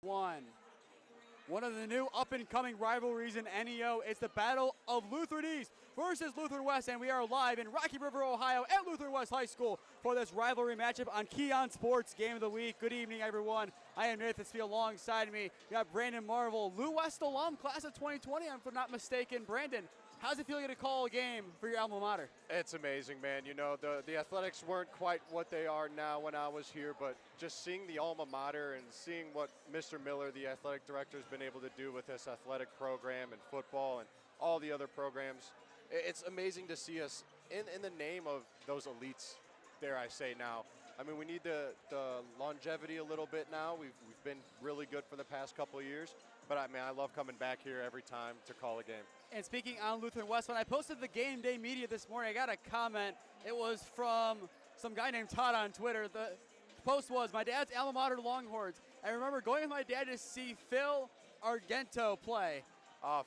one. One of the new up-and-coming rivalries in NEO is the Battle of Lutheran East versus Lutheran West, and we are live in Rocky River, Ohio at Lutheran West High School for this rivalry matchup on KeeOnSports Game of the Week. Good evening, everyone. I am Nathan Smee. Alongside me, we got Brandon Marvel, Lou West alum, class of 2020, if I'm not mistaken. Brandon, how's it feel to call a game for your alma mater? It's amazing, man. You know, the athletics weren't quite what they are now when I was here, but just seeing the alma mater and seeing what Mr. Miller, the athletic director, has been able to do with this athletic program and football and all the other programs, it's amazing to see us in the name of those elites, dare I say now. I mean, we need the longevity a little bit now. We've been really good for the past couple of years, but I love coming back here every time to call a game. And speaking on Lutheran West, when I posted the game day media this morning, I got a comment. It was from some guy named Todd on Twitter. The post was, my dad's alma mater, Longhorns. I remember going with my dad to see Phil Argento play.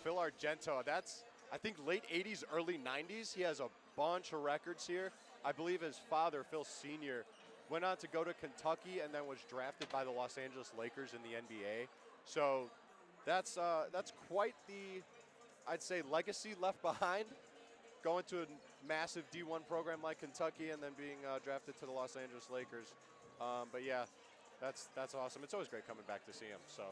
Phil Argento, that's, I think, late 80s, early 90s. He has a bunch of records here. I believe his father, Phil Sr., went on to go to Kentucky and then was drafted by the Los Angeles Lakers in the NBA. So that's quite the, I'd say, legacy left behind, going to a massive D1 program like Kentucky and then being drafted to the Los Angeles Lakers. But yeah, that's awesome. It's always great coming back to see him. So.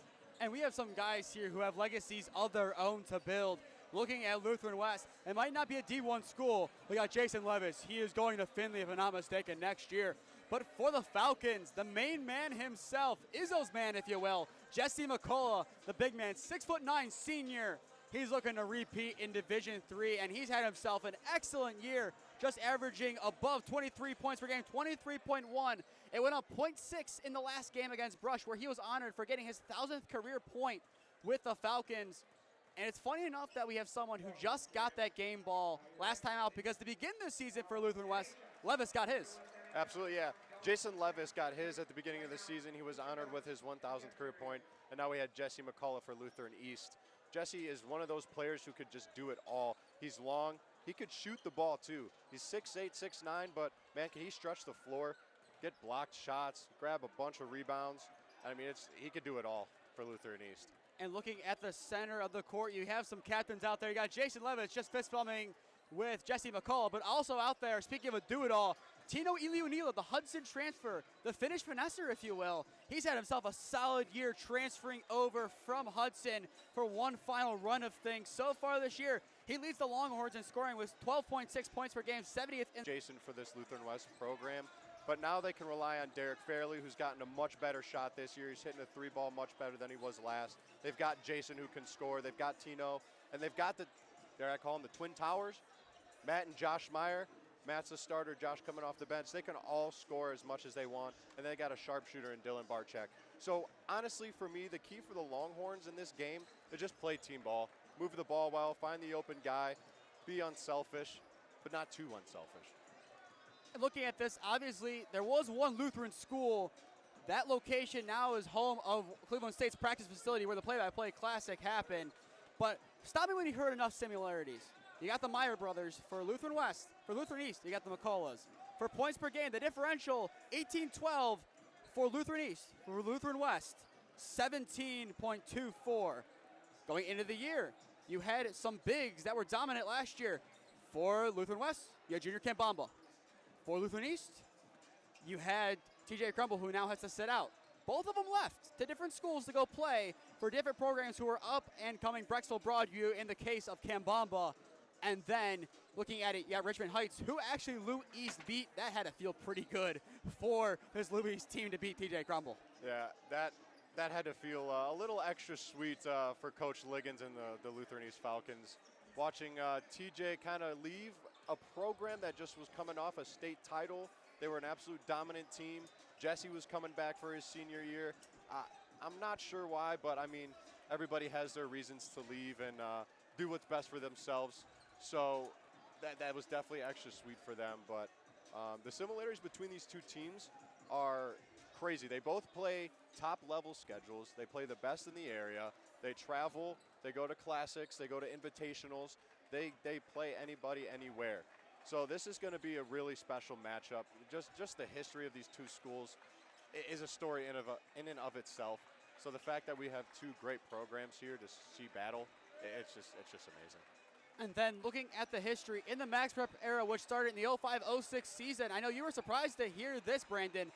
And we have some guys here who have legacies of their own to build. Looking at Lutheran West, it might not be a D1 school. We got Jayson Levis. He is going to Findlay, if I'm not mistaken, next year. But for the Falcons, the main man himself, Izzo's man, if you will, Jesse McCulloch, the big man, 6'9" senior. He's looking to repeat in Division III, and he's had himself an excellent year, just averaging above 23 points per game, 23.1. It went up 0.6 in the last game against Brush, where he was honored for getting his 1,000th career point with the Falcons. And it's funny enough that we have someone who just got that game ball last time out, because to begin this season for Lutheran West, Levis got his. Absolutely, yeah. Jayson Levis got his at the beginning of the season. He was honored with his 1,000th career point, and now we had Jesse McCulloch for Lutheran East. Jesse is one of those players who could just do it all. He's long. He could shoot the ball, too. He's 6'8", 6'9", but, man, can he stretch the floor, get blocked shots, grab a bunch of rebounds? I mean, he could do it all for Lutheran East. And looking at the center of the court, you have some captains out there. You got Jayson Levis just fist bumping with Jesse McCulloch, but also out there, speaking of a do-it-all, Tino Iliunila, the Hudson transfer, the Finnish finesser, if you will. He's had himself a solid year transferring over from Hudson for one final run of things. So far this year, he leads the Longhorns in scoring with 12.6 points per game, 70th in Jayson for this Lutheran West program. But now they can rely on Derek Fairley, who's gotten a much better shot this year. He's hitting a three ball much better than he was last. They've got Jayson, who can score. They've got Tino. And they've got the, dare I call them, the Twin Towers, Matt and Josh Meyer. Matt's the starter, Josh coming off the bench. They can all score as much as they want. And they got a sharpshooter in Dylan Barczyk. So, honestly, for me, the key for the Longhorns in this game is just play team ball. Move the ball well, find the open guy, be unselfish, but not too unselfish. Looking at this, obviously, there was one Lutheran school. That location now is home of Cleveland State's practice facility where the play-by-play classic happened. But stop me when you heard enough similarities. You got the Meyer brothers for Lutheran West. For Lutheran East, you got the McCullochs. For points per game, the differential, 18-12 for Lutheran East. For Lutheran West, 17.24. Going into the year, you had some bigs that were dominant last year. For Lutheran West, you had Junior Kambamba. For Lutheran East, you had TJ Crumble, who now has to sit out. Both of them left to different schools to go play for different programs who are up and coming. Brexville Broadview in the case of Kambamba. And then looking at it, yeah, Richmond Heights, who actually Lou East beat. That had to feel pretty good for this Lou East team to beat TJ Crumble. Yeah, that had to feel a little extra sweet for Coach Liggins and the Lutheran East Falcons. Watching TJ kind of leave a program that just was coming off a state title. They were an absolute dominant team. Jesse was coming back for his senior year. I'm not sure why, but I mean, everybody has their reasons to leave and do what's best for themselves. So that was definitely extra sweet for them. But the similarities between these two teams are crazy. They both play top-level schedules. They play the best in the area. They travel. They go to classics. They go to invitationals. They play anybody, anywhere. So this is going to be a really special matchup. Just the history of these two schools is a story in and of itself. So the fact that we have two great programs here to see battle, it's just amazing. And then looking at the history in the Max Prep era, which started in the 05-06 season, I know you were surprised to hear this, Brandon.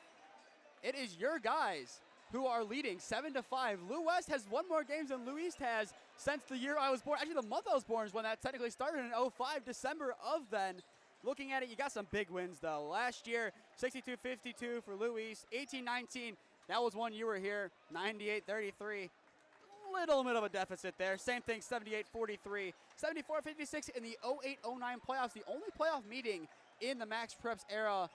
It is your guys who are leading 7-5. Lou West has won more games than Lou East has since the year I was born. Actually, the month I was born is when that technically started in 05, December of then. Looking at it, you got some big wins, though. Last year, 62-52 for Lou East. 18-19, that was one you were here. 98-33. Little bit of a deficit there. Same thing, 78-43. 74-56 in the 08-09 playoffs. The only playoff meeting in the Max Preps era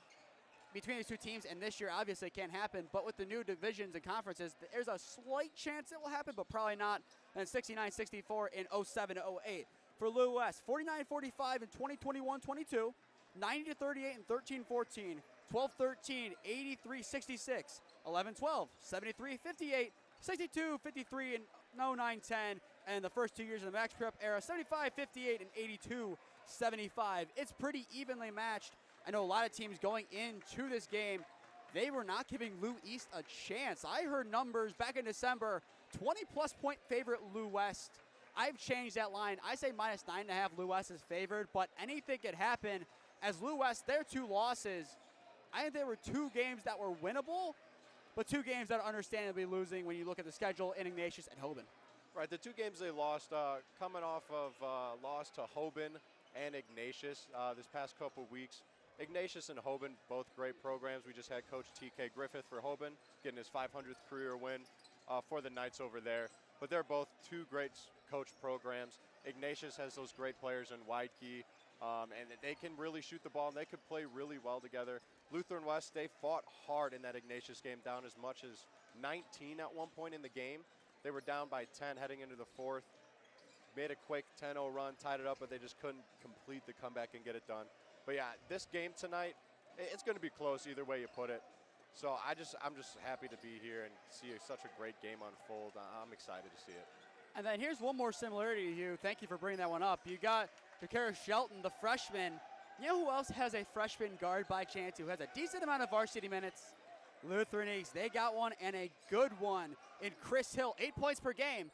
between these two teams, and this year obviously it can't happen, but with the new divisions and conferences, there's a slight chance it will happen, but probably not. And 69-64 in 07-08. For Lou West, 49-45 in 2021-22, 90-38 in 13-14, 12-13, 83-66, 11-12, 73-58, 62-53 in 09-10, and the first 2 years of the Max Prep era, 75-58 and 82-75. It's pretty evenly matched. I know a lot of teams going into this game, they were not giving Lou East a chance. I heard numbers back in December, 20-plus point favorite Lou West. I've changed that line. I say minus 9.5 Lou West is favored, but anything could happen. As Lou West, their 2 losses, I think there were 2 games that were winnable, but 2 games that are understandably losing when you look at the schedule in Ignatius and Hoban. Right, the 2 games they lost, coming off of loss to Hoban and Ignatius this past couple weeks. Ignatius and Hoban, both great programs. We just had Coach T.K. Griffith for Hoban, getting his 500th career win for the Knights over there. But they're both 2 great coach programs. Ignatius has those great players in Weidke, and they can really shoot the ball, and they could play really well together. Lutheran West, they fought hard in that Ignatius game, down as much as 19 at one point in the game. They were down by 10 heading into the 4th. Made a quick 10-0 run, tied it up, but they just couldn't complete the comeback and get it done. But yeah, this game tonight, it's going to be close either way you put it. So I'm just happy to be here and see such a great game unfold. I'm excited to see it. And then here's one more similarity to you. Thank you for bringing that one up. You got Jakara Shelton, the freshman. You know who else has a freshman guard by chance who has a decent amount of varsity minutes? Lutheran East. They got one, and a good one in Chris Hill. 8 points per game.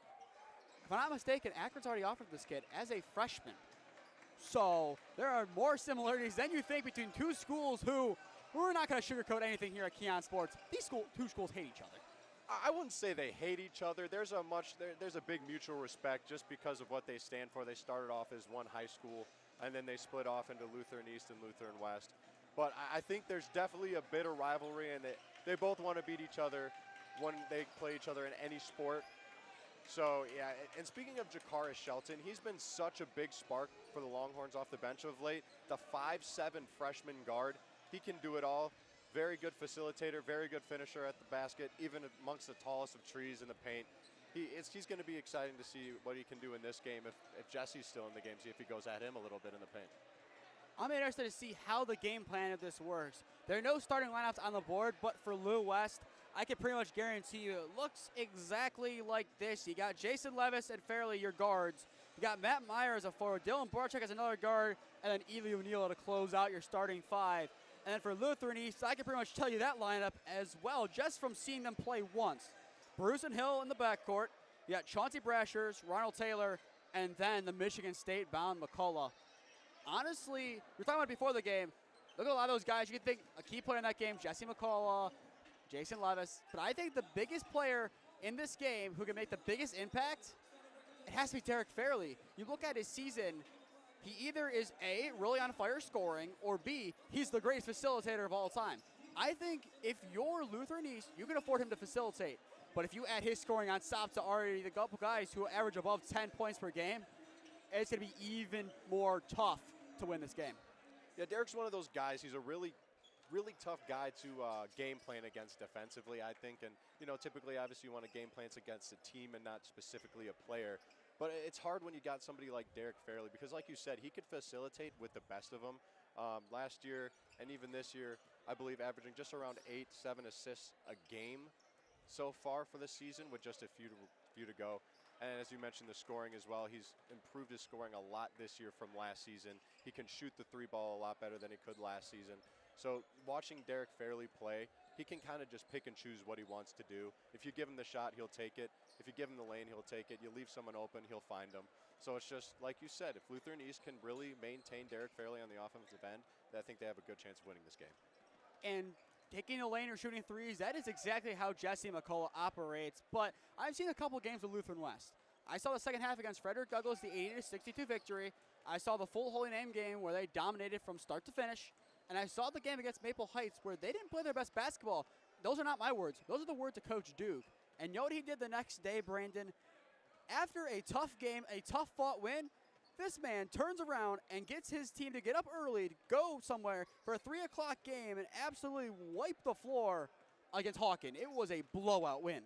If I'm not mistaken, Akron's already offered this kid as a freshman. So there are more similarities than you think between 2 schools who, we're not going to sugarcoat anything here at KeeOnSports. These 2 schools hate each other. I wouldn't say they hate each other. There's a big mutual respect just because of what they stand for. They started off as one high school, and then they split off into Lutheran East and Lutheran West. But I think there's definitely a bitter rivalry, and they both want to beat each other when they play each other in any sport. So, yeah, and speaking of Jakara Shelton, he's been such a big spark for the Longhorns off the bench of late. The 5'7" freshman guard, he can do it all. Very good facilitator, very good finisher at the basket, even amongst the tallest of trees in the paint. He's going to be exciting to see what he can do in this game if Jesse's still in the game, see if he goes at him a little bit in the paint. I'm interested to see how the game plan of this works. There are no starting lineups on the board, but for Lou West, I can pretty much guarantee you it looks exactly like this. You got Jayson Levis and Fairley, your guards. You got Matt Meyer as a forward, Dylan Borchek as another guard, and then Ely O'Neill to close out your starting 5. And then for Lutheran East, I can pretty much tell you that lineup as well, just from seeing them play once. Bruce and Hill in the backcourt. You got Chauncey Brashers, Ronald Taylor, and then the Michigan State-bound McCulloch. Honestly, we were talking about it before the game. Look at a lot of those guys. You can think a key player in that game, Jesse McCulloch, Jayson Levis. But I think the biggest player in this game who can make the biggest impact, it has to be Derek Fairley. You look at his season, he either is A, really on fire scoring, or B, he's the greatest facilitator of all time. I think if you're Lutheran East, you can afford him to facilitate. But if you add his scoring on top to already the couple guys who average above 10 points per game, it's going to be even more tough to win this game. Yeah, Derek's one of those guys. He's a really tough guy to game plan against defensively, I think. And, you know, typically, obviously, you want to game plan against a team and not specifically a player. But it's hard when you got somebody like Derek Fairley because, like you said, he could facilitate with the best of them. Last year and even this year, I believe averaging just around 8-7 assists a game so far for the season with just a few to go. And as you mentioned, the scoring as well. He's improved his scoring a lot this year from last season. He can shoot the 3 ball a lot better than he could last season. So watching Derek Fairley play, he can kind of just pick and choose what he wants to do. If you give him the shot, he'll take it. If you give him the lane, he'll take it. You leave someone open, he'll find them. So it's just, like you said, if Lutheran East can really maintain Derek Fairley on the offensive end, I think they have a good chance of winning this game. And taking a lane or shooting threes, that is exactly how Jesse McCulloch operates. But I've seen a couple games of Lutheran West. I saw the second half against Frederick Douglass, the 80-62 victory. I saw the full Holy Name game where they dominated from start to finish. And I saw the game against Maple Heights where they didn't play their best basketball. Those are not my words. Those are the words of Coach Duke. And you know what he did the next day, Brandon? After a tough game, a tough-fought win, this man turns around and gets his team to get up early, to go somewhere for a 3 o'clock game and absolutely wipe the floor against Hawken. It was a blowout win.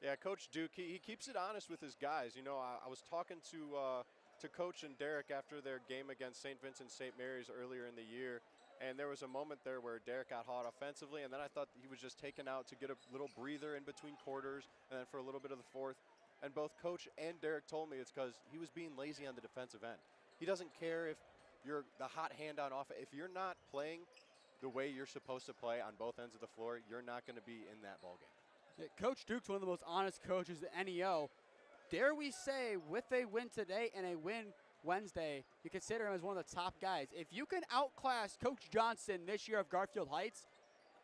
Yeah, Coach Duke, he keeps it honest with his guys. You know, I was talking to Coach and Derek after their game against St. Vincent St. Mary's earlier in the year, and there was a moment there where Derek got hot offensively, and then I thought he was just taken out to get a little breather in between quarters and then for a little bit of the fourth. And both Coach and Derek told me it's because he was being lazy on the defensive end. He doesn't care if you're the hot hand on offense. If you're not playing the way you're supposed to play on both ends of the floor, you're not going to be in that ballgame. Yeah, Coach Duke's one of the most honest coaches at NEO. Dare we say, with a win today and a win Wednesday, you consider him as one of the top guys. If you can outclass Coach Johnson this year of Garfield Heights,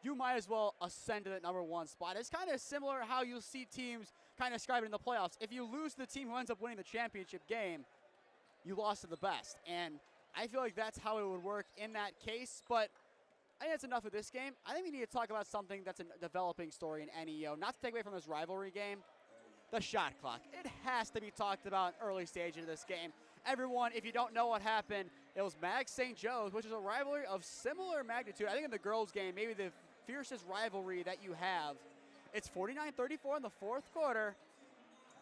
you might as well ascend to that #1 spot. It's kind of similar how you'll see teams kind of described in the playoffs. If you lose to the team who ends up winning the championship game, you lost to the best. And I feel like that's how it would work in that case. But I think that's enough of this game. I think we need to talk about something that's a developing story in NEO. Not to take away from this rivalry game, the shot clock. It has to be talked about in early stages of this game. Everyone, if you don't know what happened, it was Mag St. Joe's, which is a rivalry of similar magnitude. I think in the girls' game, maybe the fiercest rivalry that you have. It's 49-34 in the fourth quarter.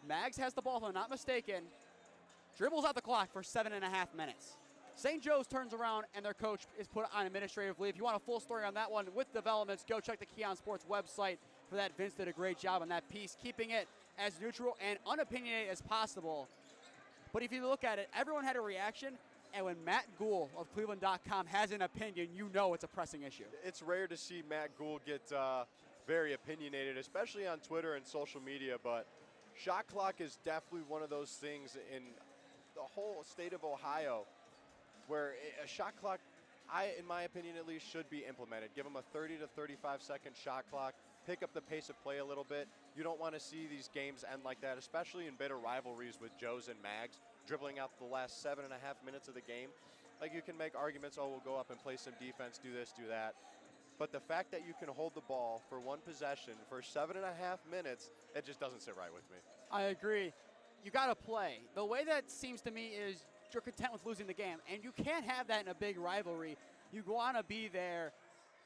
Mags has the ball, if I'm not mistaken. Dribbles out the clock for 7.5 minutes. St. Joe's turns around, and their coach is put on administrative leave. If you want a full story on that one with developments, go check the KeeOnSports website for that. Vince did a great job on that piece, keeping it as neutral and unopinionated as possible. But if you look at it, everyone had a reaction, and when Matt Gould of Cleveland.com has an opinion, you know it's a pressing issue. It's rare to see Matt Gould get very opinionated, especially on Twitter and social media, but shot clock is definitely one of those things in the whole state of Ohio where a shot clock, in my opinion at least, should be implemented. Give them a 30 to 35 second shot clock, pick up the pace of play a little bit. You don't want to see these games end like that, especially in bitter rivalries with Joes and Mags, dribbling out the last 7.5 minutes of the game. Like, you can make arguments, oh, we'll go up and play some defense, do this, do that. But the fact that you can hold the ball for one possession for 7.5 minutes, it just doesn't sit right with me. I agree. You got to play. The way that seems to me is you're content with losing the game, and you can't have that in a big rivalry. You want to be there,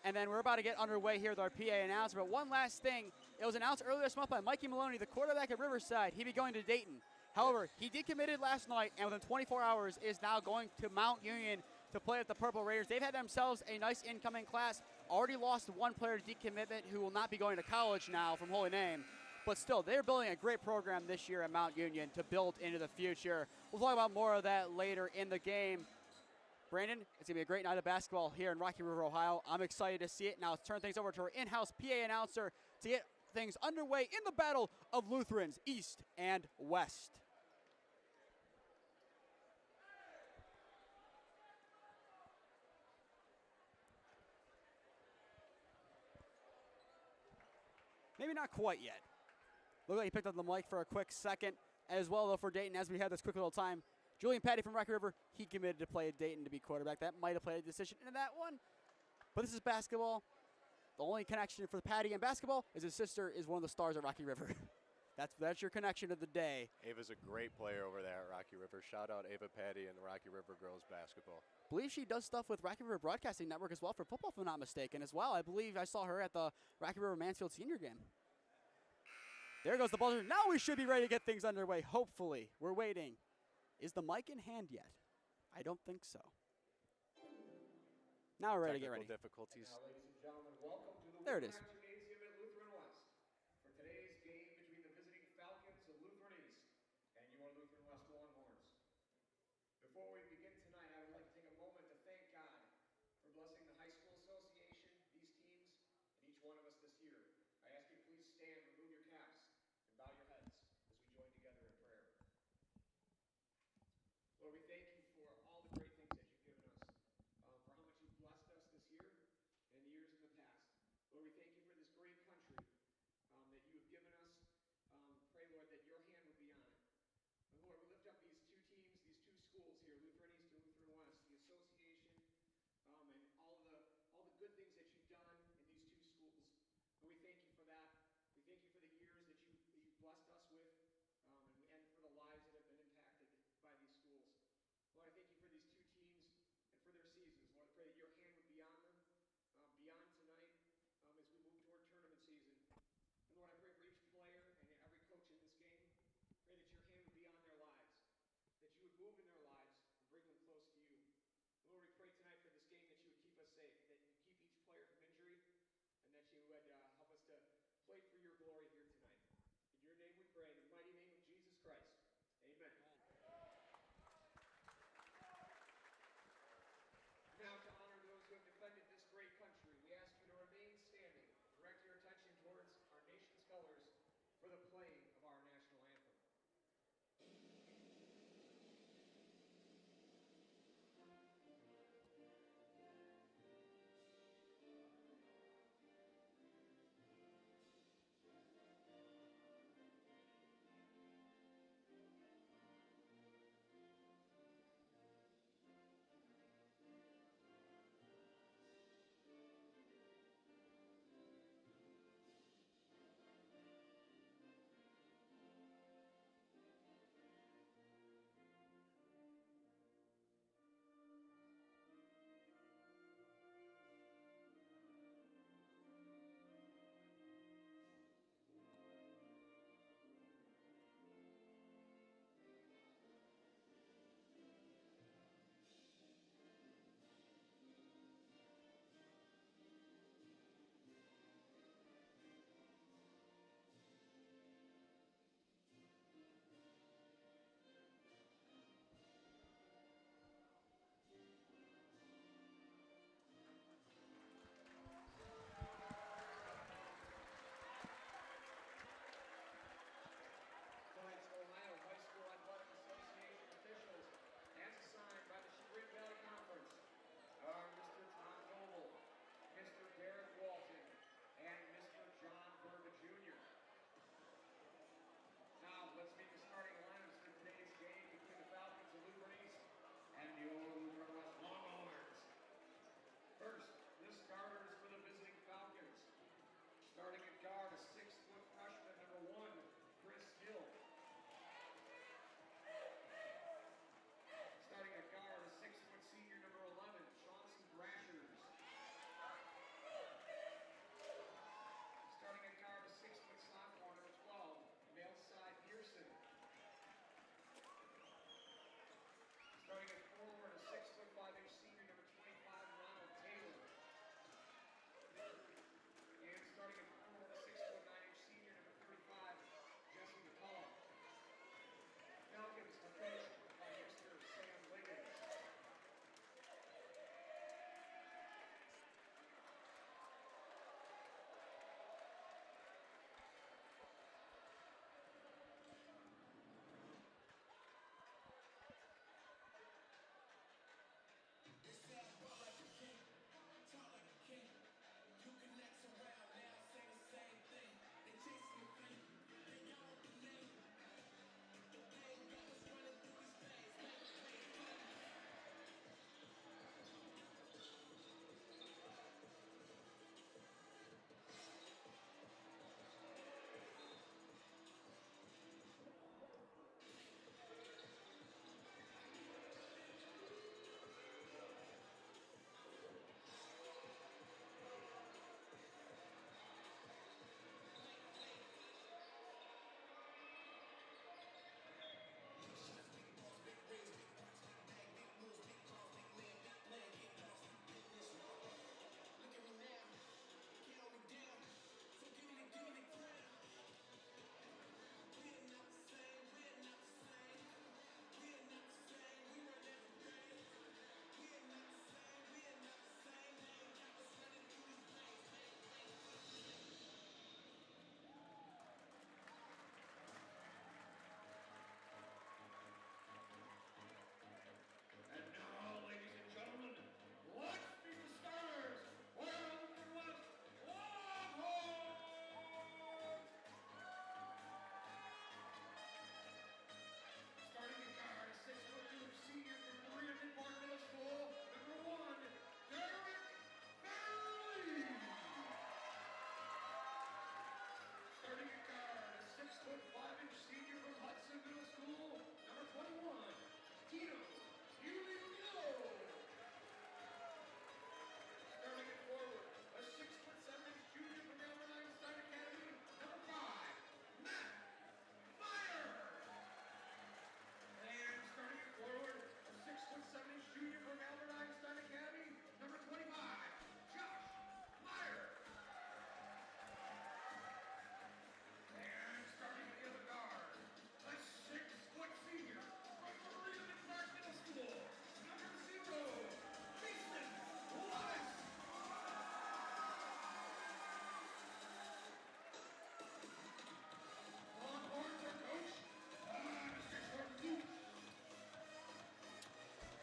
and then we're about to get underway here with our PA announcer. But one last thing, it was announced earlier this month by Mikey Maloney, the quarterback at Riverside. He'd be going to Dayton. However, he decommitted last night, and within 24 hours is now going to Mount Union to play with the Purple Raiders. They've had themselves a nice incoming class. Already lost one player to decommitment who will not be going to college now from Holy Name. But still, they're building a great program this year at Mount Union to build into the future. We'll talk about more of that later in the game. Brandon, it's going to be a great night of basketball here in Rocky River, Ohio. I'm excited to see it. Now let's turn things over to our in-house PA announcer to get things underway in the battle of Lutherans East and West. Maybe not quite yet. Looked like he picked up the mic for a quick second. As well, though, for Dayton, as we had this quick little time, Julian Patty from Rocky River, he committed to play at Dayton to be quarterback. That might have played a decision into that one. But this is basketball. The only connection for Patty in basketball is his sister is one of the stars at Rocky River. That's your connection of the day. Ava's a great player over there at Rocky River. Shout out Ava Patty and the Rocky River girls basketball. I believe she does stuff with Rocky River Broadcasting Network as well for football, if I'm not mistaken, as well. I believe I saw her at the Rocky River Mansfield Senior game. There goes the buzzer. Now we should be ready to get things underway, hopefully. We're waiting. Is the mic in hand yet? I don't think so. Now we're ready to get ready. Difficulties. Now, ladies and gentlemen, welcome to the there it is. Gymnasium at Lutheran West for today's game between the visiting Falcons of Lutheran East and your Lutheran West Longhorns. Before we begin tonight, I would like to take a moment to thank God for blessing the High School Association, these teams, and each each one of us this year. I ask you to please stand, remove your caps, and bow your heads as we join together in prayer. Lord, we thank you for all the great things that you've given us, for how much you've blessed us this year and the years in the past. Lord, we thank you for this great country that you have given us. Pray, Lord, that your hand would be on it. And Lord, we lift up these two teams, these two schools here, Lutheran East and Lutheran West, the association, and all the good things that you've done in these two schools. And we thank you for that. We thank you for the years that you've blessed us with, and for the lives that have been impacted by these schools. Lord, I thank you for these two teams and for their seasons. Lord, I pray that your hand would be on them, beyond tonight, as we move toward tournament season. And Lord, I pray for each player and every coach in this game. Pray that your hand would be on their lives, that you would move in their lives and bring them close to you. Lord, we pray tonight for this game that you would keep us safe, that you keep each player from injury, and that you would help us to play for your glory here tonight. In your name we pray, in the mighty name of Jesus Christ. Amen. Now, to honor those who have defended this great country, we ask you to remain standing. Direct your attention towards our nation's colors for the playing of our national anthem.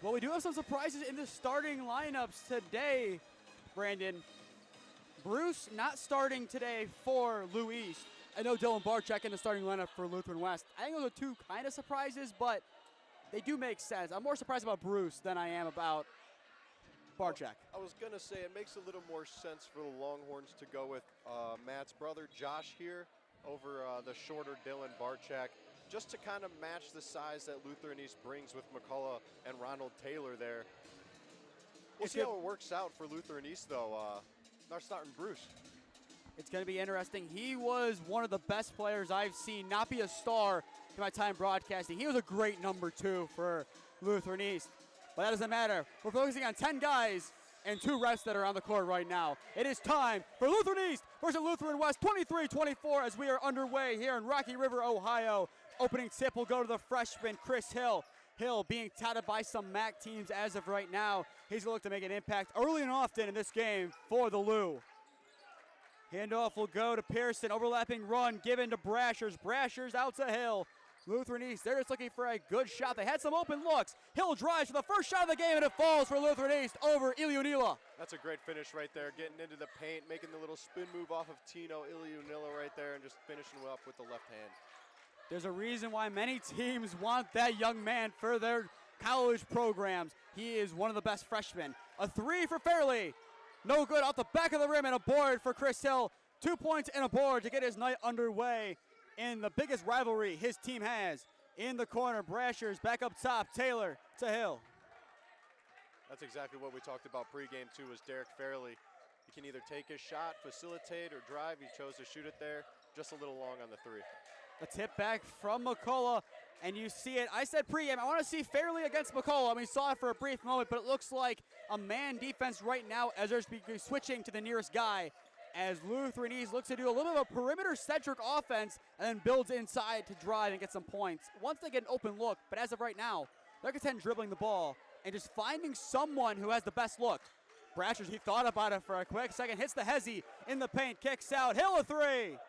Well, we do have some surprises in the starting lineups today, Brandon. Bruce not starting today for Lou East. I know Dylan Barczyk in the starting lineup for Lutheran West. I think those are two kind of surprises, but they do make sense. I'm more surprised about Bruce than I am about Barczyk. I was going to say it makes a little more sense for the Longhorns to go with Matt's brother Josh here over the shorter Dylan Barczyk, just to kind of match the size that Lutheran East brings with McCulloch and Ronald Taylor there. We'll see how it works out for Lutheran East, though. They're starting Bruce. It's going to be interesting. He was one of the best players I've seen not be a star in my time broadcasting. He was a great number 2 for Lutheran East. But that doesn't matter. We're focusing on 10 guys and 2 refs that are on the court right now. It is time for Lutheran East versus Lutheran West, 23-24, as we are underway here in Rocky River, Ohio. Opening tip will go to the freshman, Chris Hill. Hill being touted by some MAC teams as of right now. He's going to look to make an impact early and often in this game for the Lou. Handoff will go to Pearson. Overlapping run given to Brashers. Brashers out to Hill. Lutheran East, they're just looking for a good shot. They had some open looks. Hill drives for the first shot of the game, and it falls for Lutheran East over Iliunila. That's a great finish right there, getting into the paint, making the little spin move off of Tino Iliunila right there, and just finishing up with the left hand. There's a reason why many teams want that young man for their college programs. He is one of the best freshmen. A 3 for Fairley. No good off the back of the rim, and a board for Chris Hill. 2 points and a board to get his night underway in the biggest rivalry his team has. In the corner, Brashers back up top. Taylor to Hill. That's exactly what we talked about pregame too, was Derek Fairley. He can either take his shot, facilitate, or drive. He chose to shoot it there, just a little long on the 3. A tip back from McCulloch, and you see it. I said pregame, I want to see Fairley against McCulloch. I mean, saw it for a brief moment, but it looks like a man defense right now as they're switching to the nearest guy, as Lutheran East looks to do a little bit of a perimeter-centric offense and then builds inside to drive and get some points. Once they get an open look, but as of right now, they're content dribbling the ball and just finding someone who has the best look. Brashers, he thought about it for a quick second, hits the hezzy in the paint, kicks out. Hill a 3.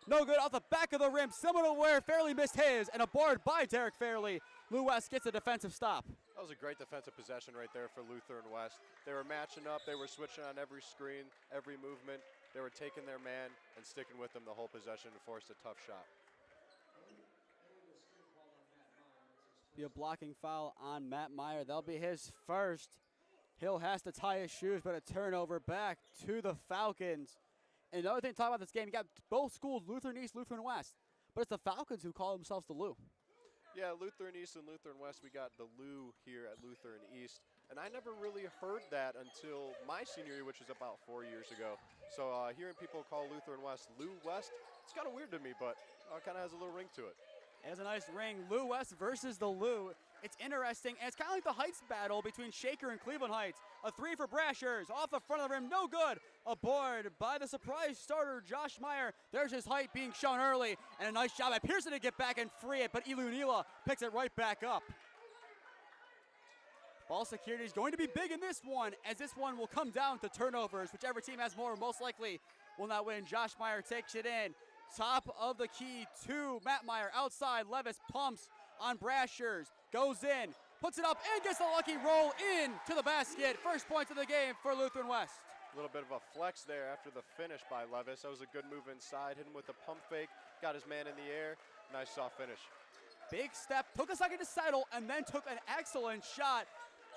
No good off the back of the rim, similar to where Fairley missed his, and a board by Derek Fairley. Lou West gets a defensive stop. That was a great defensive possession right there for Lutheran West. They were matching up, they were switching on every screen, every movement. They were taking their man and sticking with them the whole possession and forced a tough shot. Be a blocking foul on Matt Meyer. That'll be his first. Hill has to tie his shoes, but a turnover back to the Falcons. And another thing to talk about this game, you got both schools, Lutheran East, Lutheran West, but it's the Falcons who call themselves the Lou. Yeah, Lutheran East and Lutheran West, we got the Lou here at Lutheran East. And I never really heard that until my senior year, which was about 4 years ago. So hearing people call Lutheran West Lou West, it's kind of weird to me, but it kind of has a little ring to it. It has a nice ring. Lou West versus the Lou. It's interesting, and it's kind of like the Heights battle between Shaker and Cleveland Heights. A 3 for Brashers, off the front of the rim, no good. A board by the surprise starter, Josh Meyer. There's his height being shown early, and a nice job by Pearson to get back and free it, but Iliunila picks it right back up. Ball security is going to be big in this one, as this one will come down to turnovers. Whichever team has more most likely will not win. Josh Meyer takes it in. Top of the key to Matt Meyer. Outside, Levis pumps on Brashers. Goes in, puts it up, and gets the lucky roll in to the basket. First points of the game for Lutheran West. A little bit of a flex there after the finish by Levis. That was a good move inside. Hit him with a pump fake. Got his man in the air. Nice soft finish. Big step. Took a second to settle, and then took an excellent shot.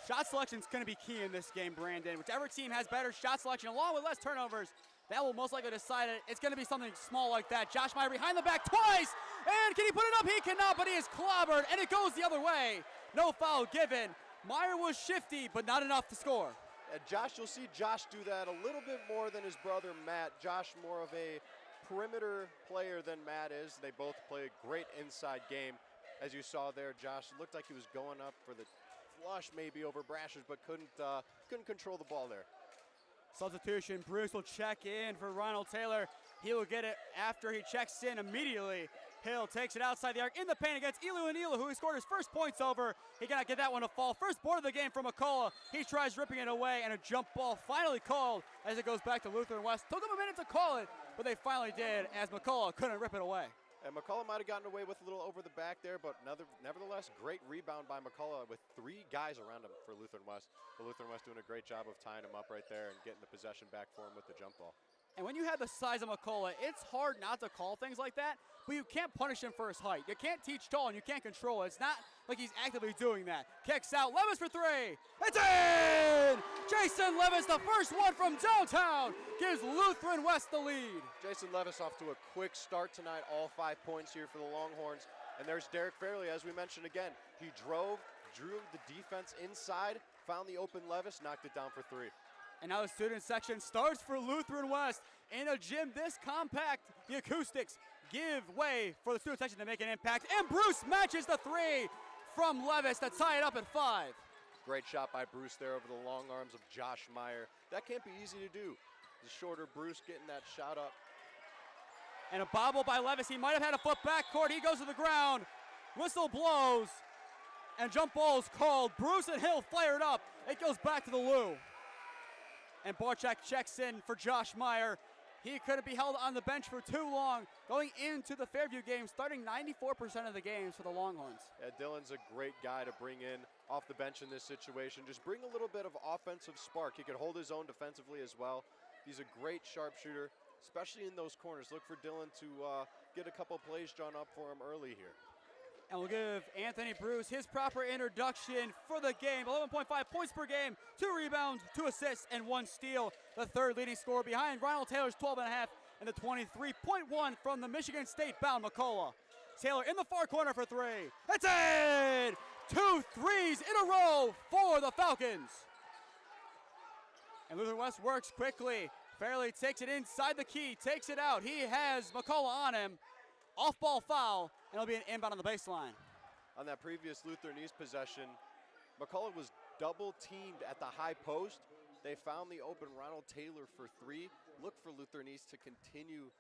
Shot selection is going to be key in this game, Brandon. Whichever team has better shot selection, along with less turnovers, that will most likely decide it. It's going to be something small like that. Josh Meyer behind the back twice. And can he put it up? He cannot, but he is clobbered, and it goes the other way. No foul given. Meyer was shifty, but not enough to score. And Josh, you'll see Josh do that a little bit more than his brother Matt. Josh more of a perimeter player than Matt is. They both play a great inside game. As you saw there, Josh looked like he was going up for the flush maybe over Brashers, but couldn't control the ball there. Substitution, Bruce will check in for Ronald Taylor. He will get it after he checks in immediately. Hill takes it outside the arc in the paint against Iliunila, who he scored his first points over. He cannot get that one to fall. First board of the game for McCulloch. He tries ripping it away, and a jump ball finally called as it goes back to Lutheran West. Took them a minute to call it, but they finally did, as McCulloch couldn't rip it away. And McCulloch might have gotten away with a little over the back there, but nevertheless, great rebound by McCulloch with 3 guys around him for Lutheran West. But Lutheran West doing a great job of tying him up right there and getting the possession back for him with the jump ball. And when you have the size of McCulloch, it's hard not to call things like that, but you can't punish him for his height. You can't teach tall and you can't control it. It's not like he's actively doing that. Kicks out, Levis for 3. It's in! Jayson Levis, the first one from downtown, gives Lutheran West the lead. Jayson Levis off to a quick start tonight, all 5 points here for the Longhorns. And there's Derek Fairley, as we mentioned again. He drew the defense inside, found the open Levis, knocked it down for 3. And now the student section starts for Lutheran West. In a gym this compact, the acoustics give way for the student section to make an impact. And Bruce matches the 3 from Levis to tie it up at 5. Great shot by Bruce there over the long arms of Josh Meyer. That can't be easy to do. The shorter Bruce getting that shot up. And a bobble by Levis. He might have had a foot backcourt. He goes to the ground. Whistle blows. And jump ball is called. Bruce and Hill fired up. It goes back to the Lou. And Borchak checks in for Josh Meyer. He couldn't be held on the bench for too long. Going into the Fairview game, starting 94% of the games for the Longhorns. Yeah, Dylan's a great guy to bring in off the bench in this situation. Just bring a little bit of offensive spark. He could hold his own defensively as well. He's a great sharpshooter, especially in those corners. Look for Dylan to get a couple plays drawn up for him early here. And we'll give Anthony Bruce his proper introduction for the game. 11.5 points per game, 2 rebounds, 2 assists, and 1 steal. The third leading scorer behind Ronald Taylor's 12.5 and the 23.1 from the Michigan State-bound McCulloch. Taylor in the far corner for 3. It's in! 2 threes in a row for the Falcons. And Lutheran West works quickly. Fairley takes it inside the key, takes it out. He has McCulloch on him. Off-ball foul, and it'll be an inbound on the baseline. On that previous Lutheran East possession, McCulloch was double-teamed at the high post. They found the open Ronald Taylor for 3. Look for Lutheran East to continue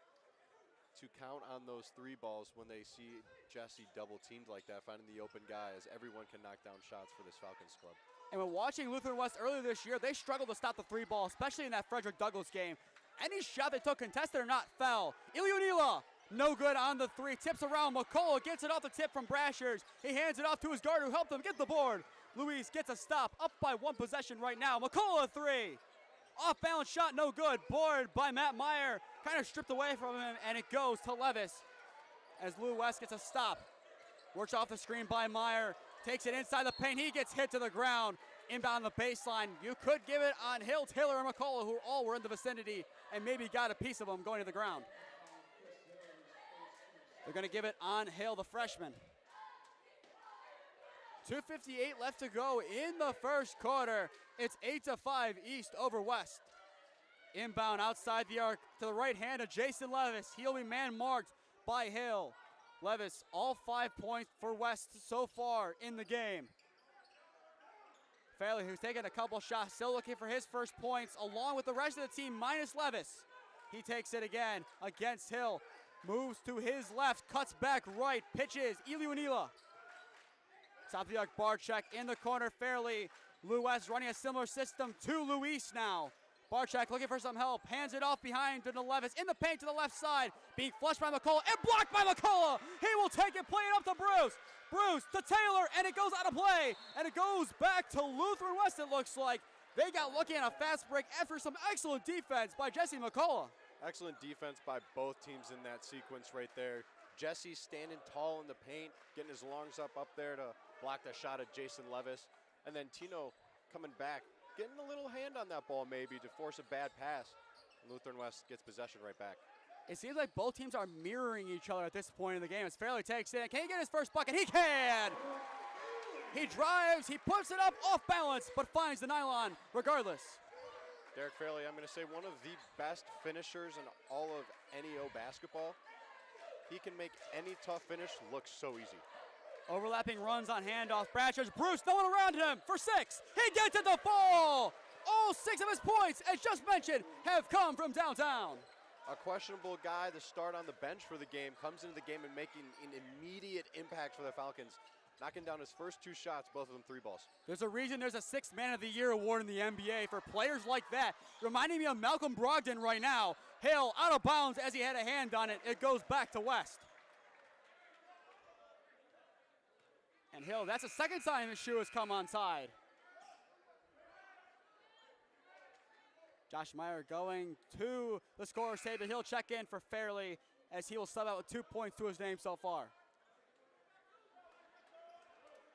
to count on those 3 balls when they see Jesse double-teamed like that, finding the open guy, as everyone can knock down shots for this Falcons club. And when watching Lutheran West earlier this year, they struggled to stop the 3 ball, especially in that Frederick Douglass game. Any shot they took, contested or not, fell. Iliunila, no good on the 3. Tips around. McCulloch gets it off the tip from Brashers. He hands it off to his guard who helped him get the board. Luis gets a stop, up by 1 possession right now. McCulloch 3. Off balance shot, no good. Board by Matt Meyer. Kind of stripped away from him, and it goes to Levis as Lou West gets a stop. Works off the screen by Meyer. Takes it inside the paint. He gets hit to the ground. Inbound the baseline. You could give it on Hill, Taylor, and McCulloch, who all were in the vicinity and maybe got a piece of them going to the ground. They're going to give it on Hill, the freshman. 2:58 left to go in the first quarter. It's 8-5 East over West. Inbound outside the arc to the right hand of Jayson Levis. He'll be man-marked by Hill. Levis, all 5 points for West so far in the game. Fairley, who's taken a couple shots, still looking for his first points, along with the rest of the team, minus Levis. He takes it again against Hill. Moves to his left, cuts back right, pitches, Iliunila. Top of the arc, Barchak in the corner, Fairley. Lou West running a similar system to Luis now. Barchak looking for some help, hands it off behind to Levis, in the paint to the left side, being flushed by McCulloch, and blocked by McCulloch. He will take it, play it up to Bruce. Bruce to Taylor, and it goes out of play, and it goes back to Lutheran West, it looks like. They got lucky on a fast break after some excellent defense by Jesse McCulloch. Excellent defense by both teams in that sequence right there. Jesse standing tall in the paint, getting his lungs up there to block the shot of Jayson Levis. And then Tino coming back, getting a little hand on that ball maybe to force a bad pass. And Lutheran West gets possession right back. It seems like both teams are mirroring each other at this point in the game as Fairley takes it. Can he get his first bucket? He can! He drives, he puts it up off balance, but finds the nylon regardless. Derek Fairley, I'm going to say one of the best finishers in all of NEO basketball. He can make any tough finish look so easy. Overlapping runs on handoff. Brashers, Bruce, no one around him for 6. He gets it to fall. All 6 of his points, as just mentioned, have come from downtown. A questionable guy to start on the bench for the game comes into the game and making an immediate impact for the Falcons. Knocking down his first 2 shots, both of them 3 balls. There's a reason there's a 6th Man of the Year award in the NBA for players like that. Reminding me of Malcolm Brogdon right now. Hill out of bounds as he had a hand on it. It goes back to West. And Hill, that's the second time his shoe has come onside. Josh Meyer going to the scorer's table. He'll check in for Fairley as he will sub out with 2 points to his name so far.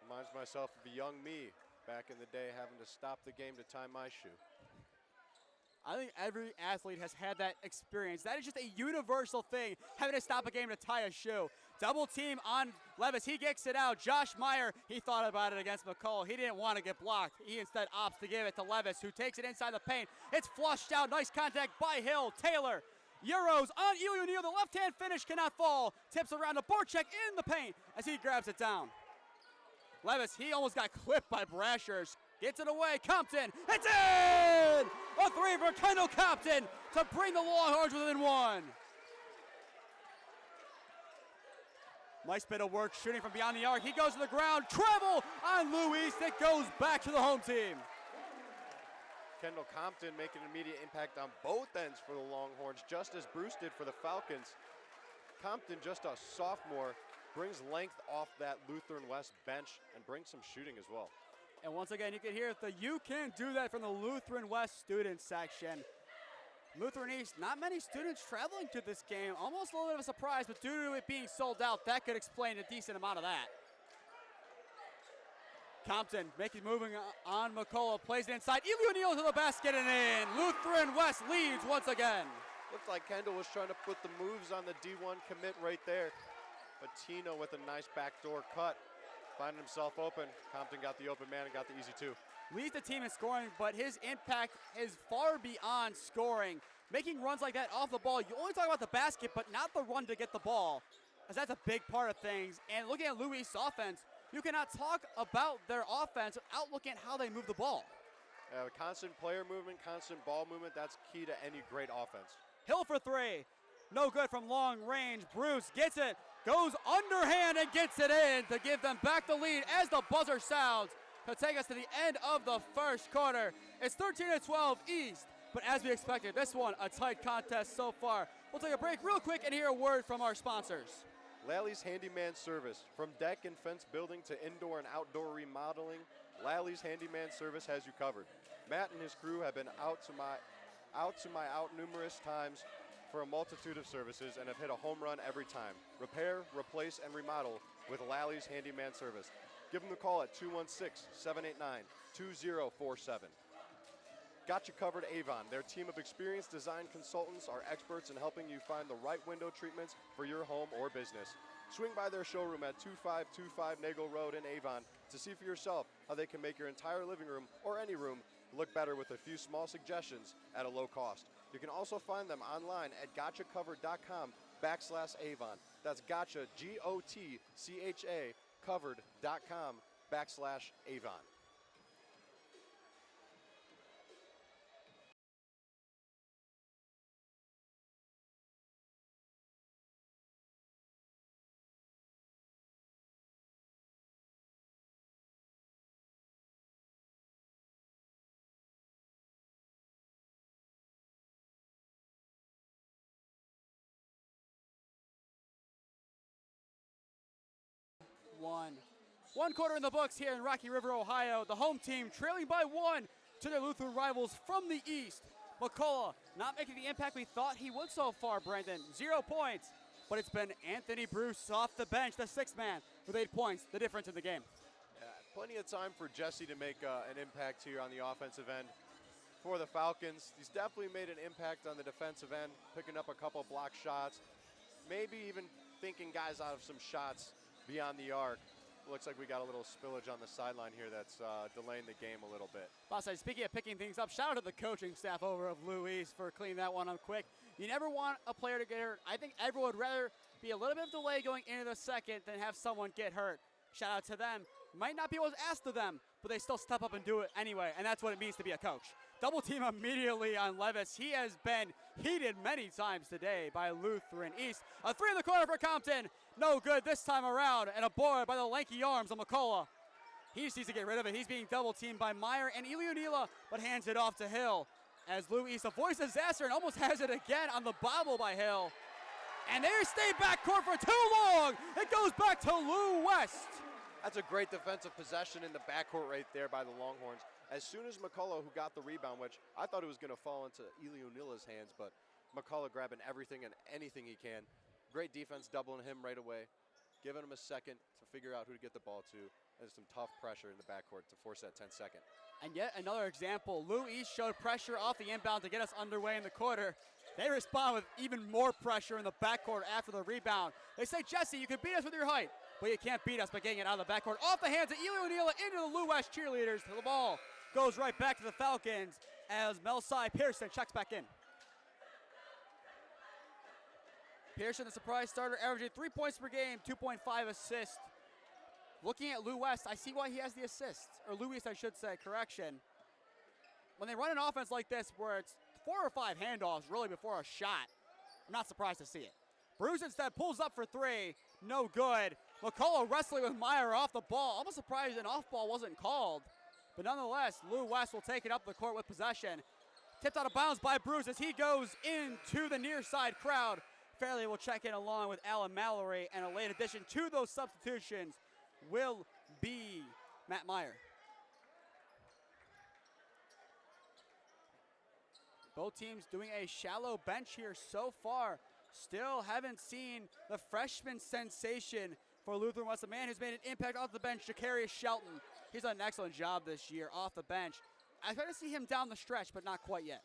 Reminds myself of a young me back in the day having to stop the game to tie my shoe. I think every athlete has had that experience. That is just a universal thing, having to stop a game to tie a shoe. Double team on Levis. He gets it out. Josh Meyer, he thought about it against McCulloch. He didn't want to get blocked. He instead opts to give it to Levis, who takes it inside the paint. It's flushed out. Nice contact by Hill. Taylor. Euros on Eli O'Neill. The left-hand finish cannot fall. Tips around to Borchek in the paint as he grabs it down. Levis, he almost got clipped by Brashers. Gets it away. Compton. It's in! A three for Kendall Compton to bring the Longhorns within one. Nice bit of work shooting from beyond the arc. He goes to the ground. Travel on Luis. It goes back to the home team. Kendall Compton making an immediate impact on both ends for the Longhorns, just as Bruce did for the Falcons. Compton, just a sophomore, brings length off that Lutheran West bench and brings some shooting as well. And once again, you can hear the "You Can Do That" from the Lutheran West student section. Lutheran East, not many students traveling to this game. Almost a little bit of a surprise, but due to it being sold out, that could explain a decent amount of that. Compton moving on McCulloch, plays it inside. Eli O'Neill to the basket and in. Lutheran West leads once again. Looked like Kendall was trying to put the moves on the D1 commit right there. But Tino with a nice backdoor cut, finding himself open. Compton got the open man and got the easy two. Leads the team in scoring, but his impact is far beyond scoring. Making runs like that off the ball, you only talk about the basket, but not the run to get the ball, as that's a big part of things. And looking at Louis' offense, you cannot talk about their offense without looking at how they move the ball. Constant player movement, constant ball movement, that's key to any great offense. Hill for three. No good from long range. Bruce gets it, goes underhand and gets it in to give them back the lead as the buzzer sounds to take us to the end of the first quarter. It's 13-12 East, but as we expected, this one a tight contest so far. We'll take a break real quick and hear a word from our sponsors. Lally's Handyman Service. From deck and fence building to indoor and outdoor remodeling, Lally's Handyman Service has you covered. Matt and his crew have been out numerous times for a multitude of services and have hit a home run every time. Repair, replace, and remodel with Lally's Handyman Service. Give them a call at 216-789-2047. Got you covered Avon. Their team of experienced design consultants are experts in helping you find the right window treatments for your home or business. Swing by their showroom at 2525 Nagel Road in Avon to see for yourself how they can make your entire living room or any room look better with a few small suggestions at a low cost. You can also find them online at gotchacovered.com/Avon. That's gotcha, Gotcha, covered.com/Avon. One quarter in the books here in Rocky River, Ohio. The home team trailing by one to their Lutheran rivals from the East. McCulloch not making the impact we thought he would so far, Brendan. 0 points, but it's been Anthony Bruce off the bench, the sixth man, with 8 points, the difference in the game. Plenty of time for Jesse to make an impact here on the offensive end. For the Falcons, he's definitely made an impact on the defensive end, picking up a couple block shots, maybe even thinking guys out of some shots beyond the arc. Looks like we got a little spillage on the sideline here that's delaying the game a little bit. Boss, speaking of picking things up, shout out to the coaching staff over of Louis for cleaning that one up quick. You never want a player to get hurt. I think everyone would rather be a little bit of delay going into the second than have someone get hurt. Shout out to them. Might not be what was asked of them, but they still step up and do it anyway, and that's what it means to be a coach. Double team immediately on Levis. He has been heated many times today by Lutheran East. A three in the corner for Compton. No good this time around, and a board by the lanky arms of McCulloch. He just needs to get rid of it. He's being double teamed by Meyer and Eli O'Neill, but hands it off to Hill. As Lou East avoids disaster and almost has it again on the bobble by Hill. And they stay backcourt for too long. It goes back to Lou West. That's a great defensive possession in the backcourt right there by the Longhorns. As soon as McCulloch, who got the rebound, which I thought it was going to fall into Ilionila's hands, but McCulloch grabbing everything and anything he can. Great defense, doubling him right away, giving him a second to figure out who to get the ball to, and some tough pressure in the backcourt to force that 10-second. And yet another example, Lou East showed pressure off the inbound to get us underway in the quarter. They respond with even more pressure in the backcourt after the rebound. They say, Jesse, you can beat us with your height, but you can't beat us by getting it out of the backcourt. Off the hands of Ilionila into the Lou West cheerleaders. The ball goes right back to the Falcons as Melsai Pearson checks back in. Pearson, the surprise starter, averaging 3 points per game, 2.5 assists. Looking at Lou West, I see why he has the assist, or Lou East, I should say, correction. When they run an offense like this where it's 4 or 5 handoffs really before a shot, I'm not surprised to see it. Bruce instead pulls up for 3, no good. McCulloch wrestling with Meyer off the ball. Almost surprised an off ball wasn't called. But nonetheless, Lou West will take it up the court with possession. Tipped out of bounds by Bruce as he goes into the near side crowd. Fairley will check in along with Alan Mallory, and a late addition to those substitutions will be Matt Meyer. Both teams doing a shallow bench here so far. Still haven't seen the freshman sensation for Lutheran West, a man who's made an impact off the bench, Jacarius Shelton. He's done an excellent job this year off the bench. I expect to see him down the stretch, but not quite yet.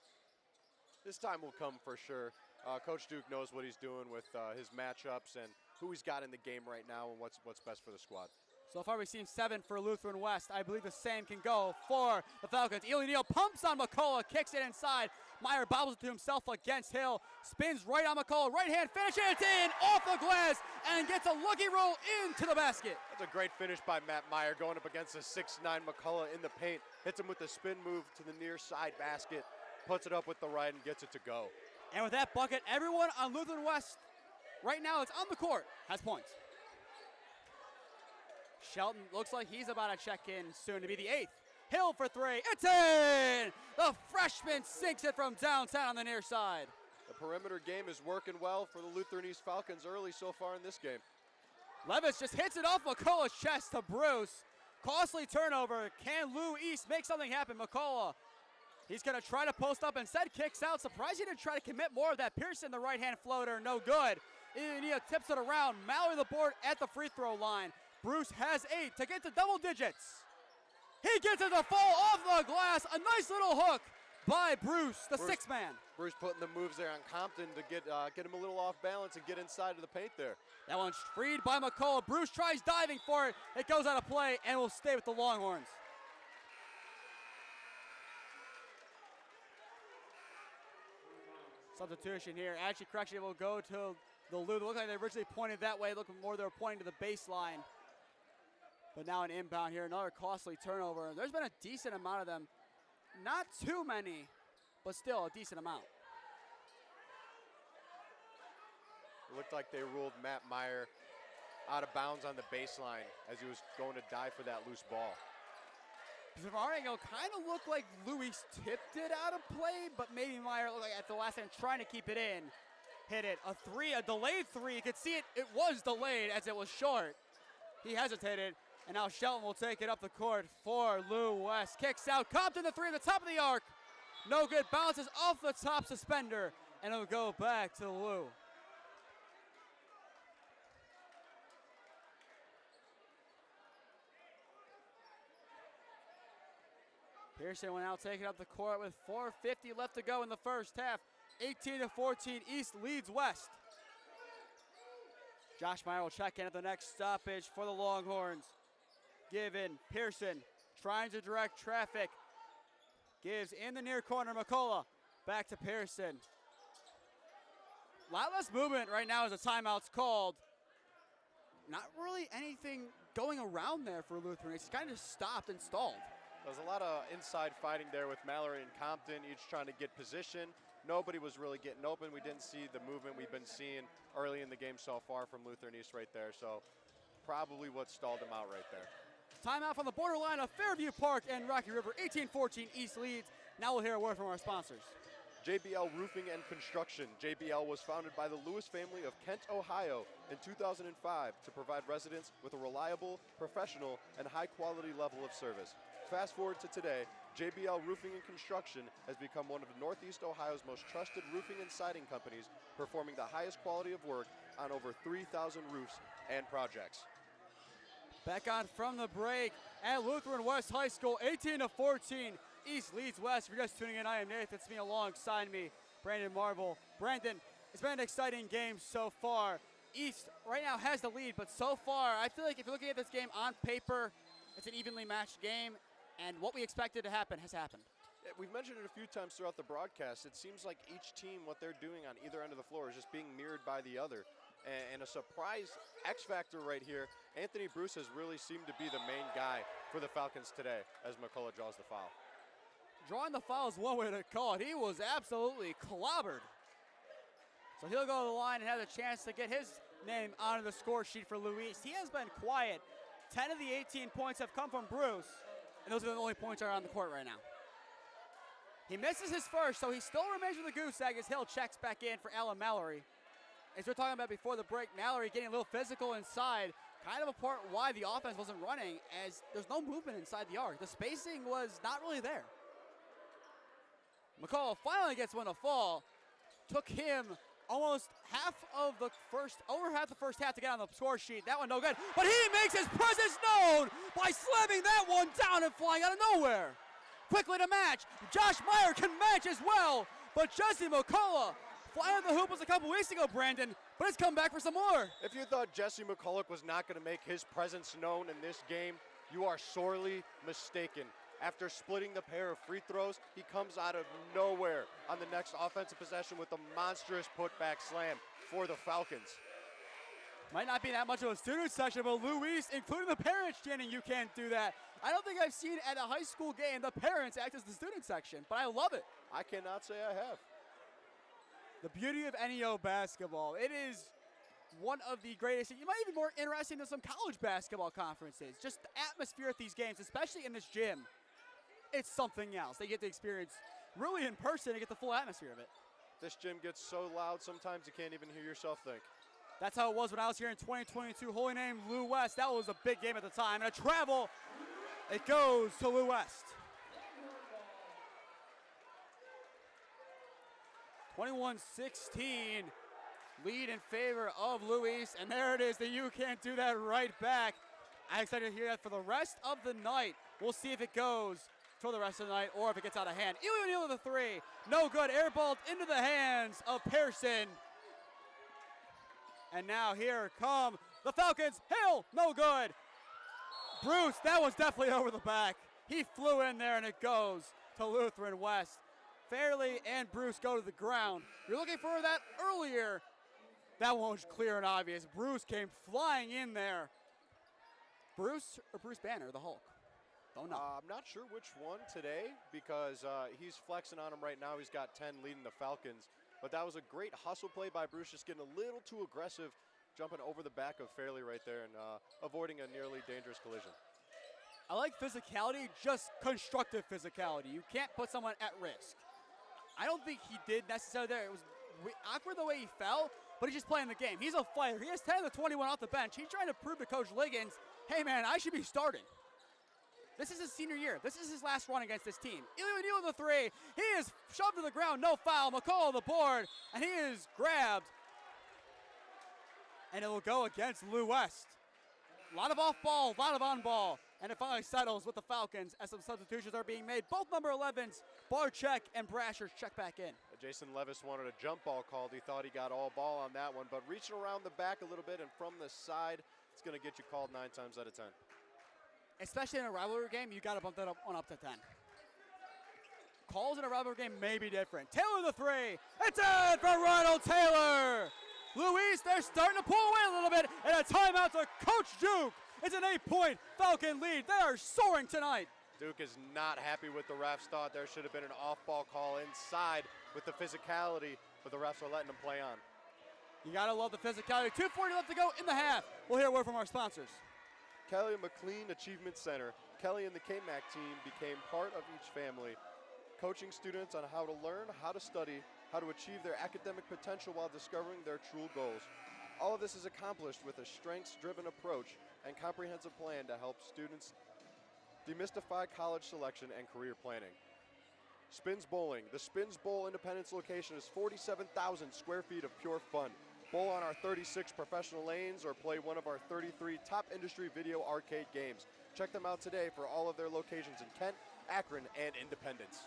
This time will come for sure. Coach Duke knows what he's doing with his matchups and who he's got in the game right now and what's best for the squad. So far we've seen 7 for Lutheran West. I believe the same can go for the Falcons. Ely Neal pumps on McCulloch, kicks it inside. Meyer bobbles it to himself against Hill. Spins right on McCulloch, right hand finish, and it's in off the glass and gets a lucky roll into the basket. That's a great finish by Matt Meyer going up against a 6'9 McCulloch in the paint. Hits him with the spin move to the near side basket. Puts it up with the right and gets it to go. And with that bucket, everyone on Lutheran West right now that's on the court has points. Shelton looks like he's about to check in soon to be the 8th. Hill for 3, it's in! The freshman sinks it from downtown on the near side. The perimeter game is working well for the Lutheran East Falcons early so far in this game. Levis just hits it off McCulloch's chest to Bruce. Costly turnover. Can Lou East make something happen? McCulloch, he's gonna try to post up, instead kicks out. Surprising to try to commit more of that. Pearson, the right hand floater, no good. Nia tips it around. Mallory the board at the free throw line. Bruce has 8 to get to double digits. He gets it to fall off the glass. A nice little hook by Bruce, the 6th man. Bruce putting the moves there on Compton to get him a little off balance and get inside of the paint there. That one's freed by McCulloch. Bruce tries diving for it. It goes out of play and will stay with the Longhorns. Substitution here. Actually, correction, it will go to the Lou. It looked like they originally pointed that way. Looking more, they were pointing to the baseline. But now an inbound here, another costly turnover. There's been a decent amount of them. Not too many, but still a decent amount. It looked like they ruled Matt Meyer out of bounds on the baseline as he was going to dive for that loose ball. From our angle, kind of looked like Louis tipped it out of play, but maybe Meyer looked like at the last end trying to keep it in. Hit it, a delayed 3. You could see it was delayed as it was short. He hesitated, and now Shelton will take it up the court for Lou West. Kicks out, Compton the 3 at the top of the arc. No good, bounces off the top suspender, and it'll go back to Lou. Pearson will now take it up the court with 4:50 left to go in the first half. 18-14, East leads West. Josh Meyer will check in at the next stoppage for the Longhorns. Given, Pearson trying to direct traffic. Gives in the near corner, McCulloch. Back to Pearson. A lot less movement right now as a timeout's called. Not really anything going around there for Lutheran. It's kind of stopped and stalled. There was a lot of inside fighting there with Mallory and Compton, each trying to get position. Nobody was really getting open. We didn't see the movement we've been seeing early in the game so far from Lutheran East right there. So probably what stalled them out right there. Timeout from the borderline of Fairview Park and Rocky River. 18-14 East leads. Now we'll hear a word from our sponsors. JBL Roofing and Construction. JBL was founded by the Lewis family of Kent, Ohio in 2005 to provide residents with a reliable, professional, and high-quality level of service. Fast forward to today, JBL Roofing and Construction has become one of Northeast Ohio's most trusted roofing and siding companies, performing the highest quality of work on over 3,000 roofs and projects. Back on from the break at Lutheran West High School, 18-14. East leads West. If you're just tuning in, I am Nathan Smee alongside me, Brandon Marvel. Brandon, it's been an exciting game so far. East right now has the lead, but so far, I feel like if you're looking at this game on paper, it's an evenly matched game, and what we expected to happen has happened. Yeah, we've mentioned it a few times throughout the broadcast. It seems like each team, what they're doing on either end of the floor is just being mirrored by the other. And a surprise X factor right here, Anthony Bruce has really seemed to be the main guy for the Falcons today as McCulloch draws the foul. Drawing the foul is one way to call it. He was absolutely clobbered. So he'll go to the line and have a chance to get his name onto the score sheet for Luis. He has been quiet. 10 of the 18 points have come from Bruce, and those are the only points that are on the court right now. He misses his first, so he still remains with the goose egg as Hill checks back in for Alan Mallory. As we were talking about before the break, Mallory getting a little physical inside, kind of a part why the offense wasn't running, as there's no movement inside the arc. The spacing was not really there. McCulloch finally gets one to fall. Took him almost over half the first half to get on the score sheet. That one no good, but he makes his presence known by slamming that one down and flying out of nowhere. Quickly to match. Josh Meyer can match as well, but Jesse McCulloch flying out the hoop was a couple weeks ago, Brandon, but it's come back for some more. If you thought Jesse McCulloch was not going to make his presence known in this game, you are sorely mistaken. After splitting the pair of free throws, he comes out of nowhere on the next offensive possession with a monstrous putback slam for the Falcons. Might not be that much of a student section, but Luis, including the parents, chanting, "You can't do that." I don't think I've seen at a high school game the parents act as the student section, but I love it. I cannot say I have. The beauty of NEO basketball. It is one of the greatest, you might even more interesting than some college basketball conferences. Just the atmosphere at these games, especially in this gym, it's something else. They get to experience really in person and get the full atmosphere of it. This gym gets so loud sometimes you can't even hear yourself think. That's how it was when I was here in 2022. Holy name, Lou West. That was a big game at the time. And a travel, it goes to Lou West. 21-16, lead in favor of Luis, and there it is, the "You can't do that" right back. I'm excited to hear that for the rest of the night. We'll see if it goes for the rest of the night or if it gets out of hand. Eli O'Neill with the three, no good, airballed into the hands of Pearson. And now here come the Falcons. Hill, no good. Bruce, that was definitely over the back. He flew in there and it goes to Lutheran West. Fairley and Bruce go to the ground. You're looking for that earlier. That one was clear and obvious. Bruce came flying in there. Bruce or Bruce Banner, the Hulk? Don't know. I'm not sure which one today because he's flexing on him right now. He's got 10 leading the Falcons. But that was a great hustle play by Bruce, just getting a little too aggressive, jumping over the back of Fairley right there and avoiding a nearly dangerous collision. I like physicality, just constructive physicality. You can't put someone at risk. I don't think he did necessarily there. It was awkward the way he fell, but he's just playing the game. He's a fighter. He has 10 of the 21 off the bench. He's trying to prove to Coach Liggins, hey, man, I should be starting. This is his senior year. This is his last run against this team. Eli O'Neill with the three. He is shoved to the ground, no foul. McCulloch on the board, and he is grabbed. And it will go against Lou West. A lot of off ball, a lot of on ball. And it finally settles with the Falcons as some substitutions are being made. Both number 11s, Barczyk and Brashers, check back in. Jayson Levis wanted a jump ball called. He thought he got all ball on that one, but reaching around the back a little bit and from the side, it's going to get you called 9 times out of 10. Especially in a rivalry game, you got to bump that one up to 10. Calls in a rivalry game may be different. Taylor the three. It's in for Ronald Taylor. Luis, they're starting to pull away a little bit, and a timeout to Coach Duke. It's an 8-point Falcon lead. They are soaring tonight. Duke is not happy with the refs. Thought there should have been an off-ball call inside with the physicality, but the refs are letting them play on. You got to love the physicality. 2:40 left to go in the half. We'll hear a word from our sponsors. Kelly McLean Achievement Center. Kelly and the K-Mac team became part of each family. coaching students on how to learn, how to study, how to achieve their academic potential while discovering their true goals. All of this is accomplished with a strengths-driven approach and comprehensive plan to help students demystify college selection and career planning. Spins Bowling. The Spins Bowl Independence location is 47,000 square feet of pure fun. Bowl on our 36 professional lanes or play one of our 33 top industry video arcade games. Check them out today for all of their locations in Kent, Akron, and Independence.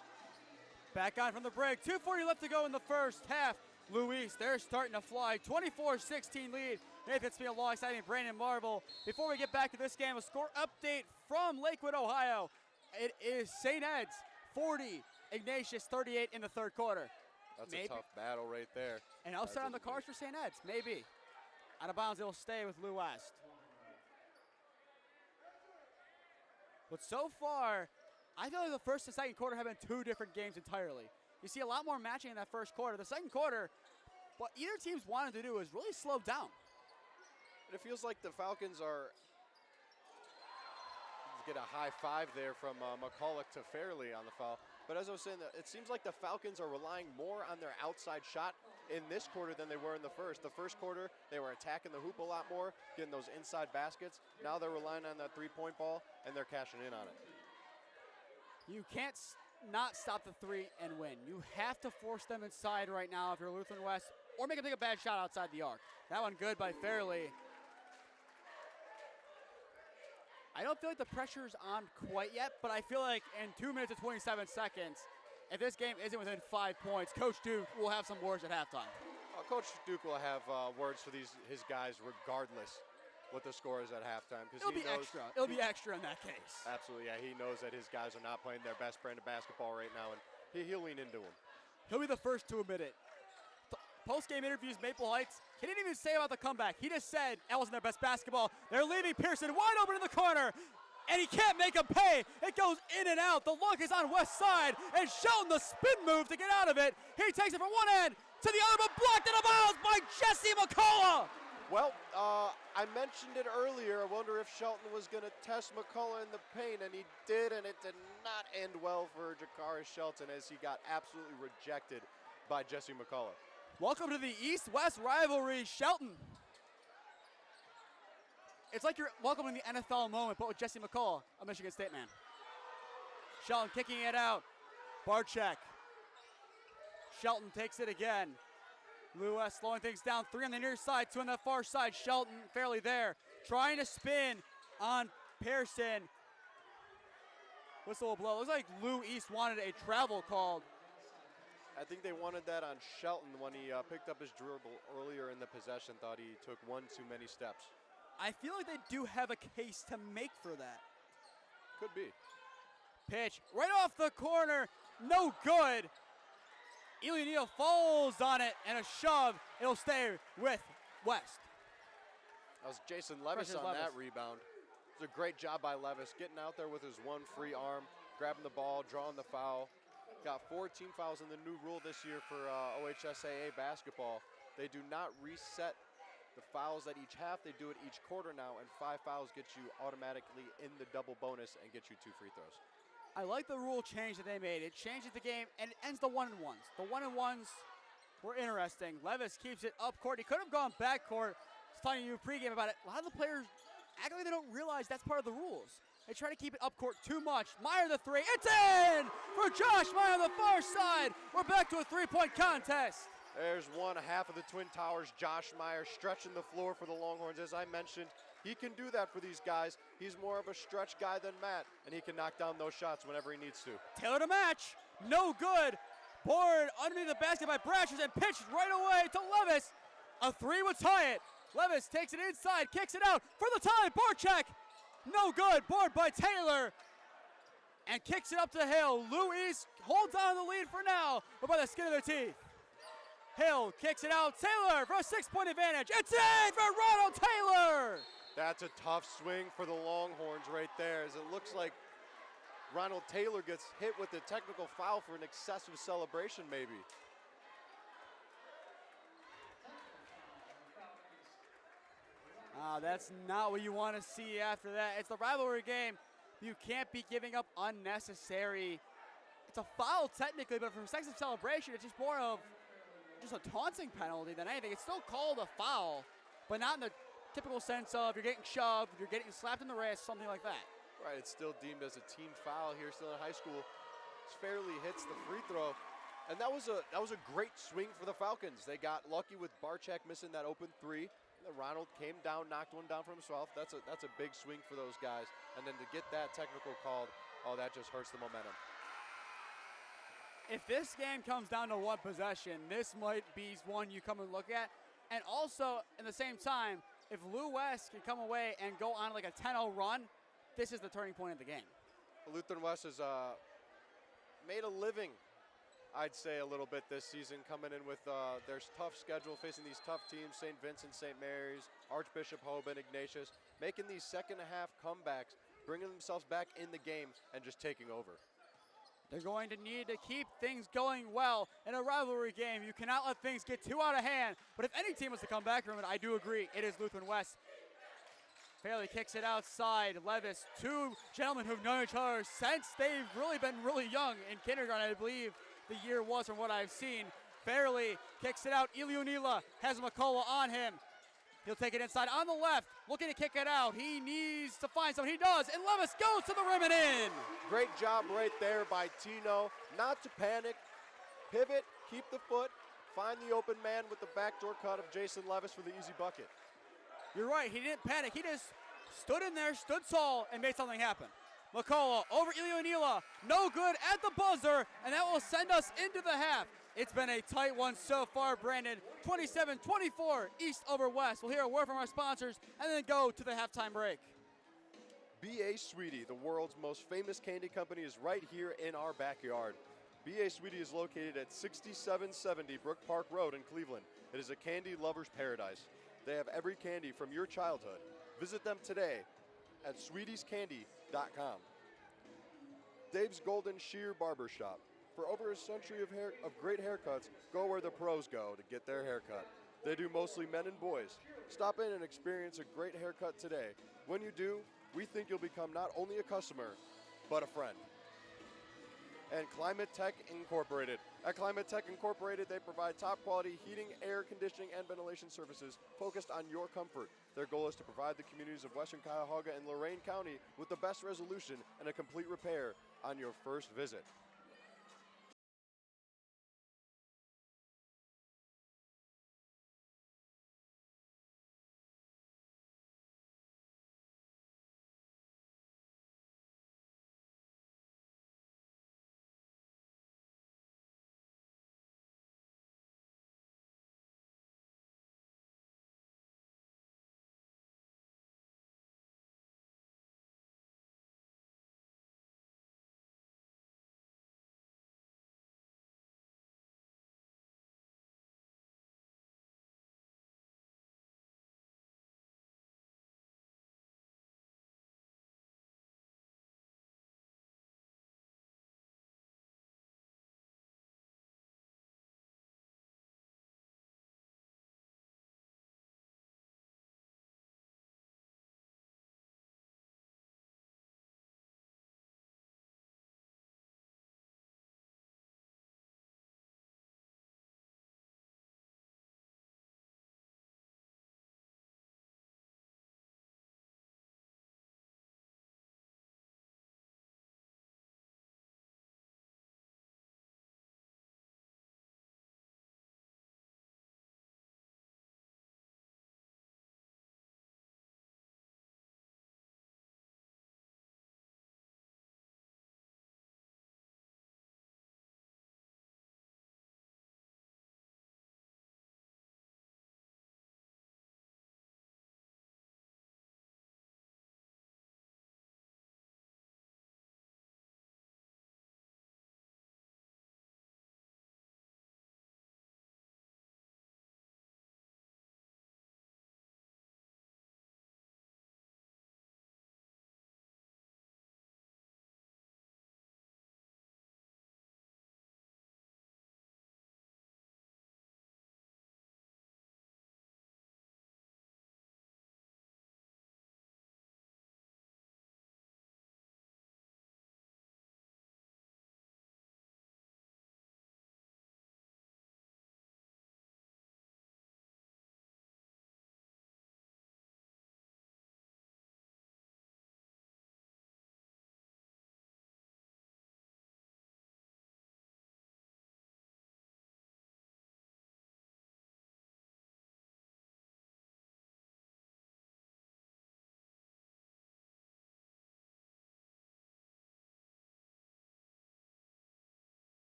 Back on from the break. 2:40 left to go in the first half. Luis, they're starting to fly. 24-16 lead. Nathan Smee alongside me, Brandon Marvel. Before we get back to this game, a score update from Lakewood, Ohio. It is St. Ed's 40, Ignatius 38 in the third quarter. That's a tough battle right there. And upset on the cards for St. Ed's, maybe. Out of bounds, it'll stay with Lou West. But so far, I feel like the first and second quarter have been two different games entirely. You see a lot more matching in that first quarter. The second quarter, what either team's wanted to do is really slow down. And it feels like the Falcons are get a high five there from McCulloch to Fairley on the foul. But as I was saying, it seems like the Falcons are relying more on their outside shot in this quarter than they were in the first. The first quarter, they were attacking the hoop a lot more, getting those inside baskets. Now they're relying on that three-point ball, and they're cashing in on it. You can't not stop the three and win. You have to force them inside right now if you're Lutheran West, or make them take a bad shot outside the arc. That one good by Fairley. I don't feel like the pressure's on quite yet, but I feel like in 2 minutes and 27 seconds, if this game isn't within 5 points, Coach Duke will have some words at halftime. Coach Duke will have words for his guys regardless what the score is at halftime. It'll be extra. It'll be extra in that case. Absolutely, yeah. He knows that his guys are not playing their best brand of basketball right now, and he'll lean into them. He'll be the first to admit it. Post-game interviews, Maple Heights, he didn't even say about the comeback. He just said that wasn't their best basketball. They're leaving Pearson wide open in the corner, and he can't make him pay. It goes in and out. The look is on West side, and Shelton, the spin move to get out of it. He takes it from one end to the other, but blocked out of bounds by Jesse McCulloch. Well, I mentioned it earlier. I wonder if Shelton was going to test McCulloch in the paint, and he did, and it did not end well for Jakari Shelton as he got absolutely rejected by Jesse McCulloch. Welcome to the East-West rivalry, Shelton. It's like you're welcoming the NFL moment, but with Jesse McCulloch, a Michigan State man. Shelton kicking it out. Barczyk. Shelton takes it again. Lou West slowing things down. 3 on the near side, 2 on the far side. Shelton fairly there. Trying to spin on Pearson. Whistle will blow. Looks like Lou East wanted a travel called. I think they wanted that on Shelton when he picked up his dribble earlier in the possession. Thought he took one too many steps. I feel like they do have a case to make for that. Could be. Pitch right off the corner. No good. Eli Neal falls on it and a shove. It'll stay with West. That was Jayson Levis on that rebound. It was a great job by Levis, getting out there with his one free arm, grabbing the ball, drawing the foul. Got 4 team fouls in the new rule this year for OHSAA basketball. They do not reset the fouls at each half. They do it each quarter now, and 5 fouls get you automatically in the double bonus and get you 2 free throws. I like the rule change that they made. It changes the game, and it ends the 1-and-1s. The 1-and-1s were interesting. Levis keeps it up court. He could have gone back court. I was talking to you pregame about it. A lot of the players act like they don't realize that's part of the rules. They try to keep it up court too much. Meyer the 3. It's in for Josh Meyer on the far side. We're back to a 3-point contest. There's one half of the Twin Towers. Josh Meyer stretching the floor for the Longhorns. As I mentioned, he can do that for these guys. He's more of a stretch guy than Matt, and he can knock down those shots whenever he needs to. Taylor to match. No good. Board underneath the basket by Brashers and pitched right away to Levis. A 3 would tie it. Levis takes it inside, kicks it out for the tie. Barczyk. No good. Board by Taylor. And kicks it up to Hill. Luis holds on to the lead for now, but by the skin of their teeth. Hill kicks it out. Taylor for a 6-point advantage. It's in for Ronald Taylor. That's a tough swing for the Longhorns right there, as it looks like Ronald Taylor gets hit with a technical foul for an excessive celebration maybe. That's not what you want to see after that. It's the rivalry game. You can't be giving up unnecessary it's a foul technically, but for sex of celebration, it's just more of just a taunting penalty than anything. It's still called a foul, but not in the typical sense of you're getting shoved, you're getting slapped in the wrist, something like that. Right, it's still deemed as a team foul here, still in high school. It fairly hits the free throw. And that was a great swing for the Falcons. They got lucky with Barchak missing that open three. And Ronald came down, knocked one down for himself. That's a big swing for those guys. And then to get that technical called, oh, that just hurts the momentum. If this game comes down to one possession, this might be one you come and look at. And also, at the same time, if Lou West can come away and go on like a 10-0 run, this is the turning point of the game. Lutheran West has made a living, I'd say, a little bit this season, coming in with their tough schedule, facing these tough teams, St. Vincent, St. Mary's, Archbishop Hoban, Ignatius, making these second-half comebacks, bringing themselves back in the game and just taking over. They're going to need to keep things going well in a rivalry game. You cannot let things get too out of hand. But if any team was to come back from it, I do agree, it is Lutheran West. Fairley kicks it outside. Levis, two gentlemen who've known each other since they've really been really young in kindergarten, I believe the year was from what I've seen. Fairley kicks it out. Ilionila has McCulloch on him. He'll take it inside on the left, looking to kick it out. He needs to find someone. He does, and Levis goes to the rim and in. Great job right there by Tino. Not to panic, pivot, keep the foot, find the open man with the backdoor cut of Jayson Levis for the easy bucket. You're right, he didn't panic. He just stood in there, stood tall, and made something happen. McCulloch over Ilionila, no good at the buzzer, and that will send us into the half. It's been a tight one so far, Brandon. 27-24, East over West. We'll hear a word from our sponsors and then go to the halftime break. B.A. Sweetie, the world's most famous candy company, is right here in our backyard. B.A. Sweetie is located at 6770 Brook Park Road in Cleveland. It is a candy lover's paradise. They have every candy from your childhood. Visit them today at sweetiescandy.com. Dave's Golden Shear Barbershop. For over a century of great haircuts, go where the pros go to get their haircut. They do mostly men and boys. Stop in and experience a great haircut today. When you do, we think you'll become not only a customer, but a friend. And Climate Tech Incorporated. At Climate Tech Incorporated, they provide top quality heating, air conditioning, and ventilation services focused on your comfort. Their goal is to provide the communities of Western Cuyahoga and Lorain County with the best resolution and a complete repair on your first visit.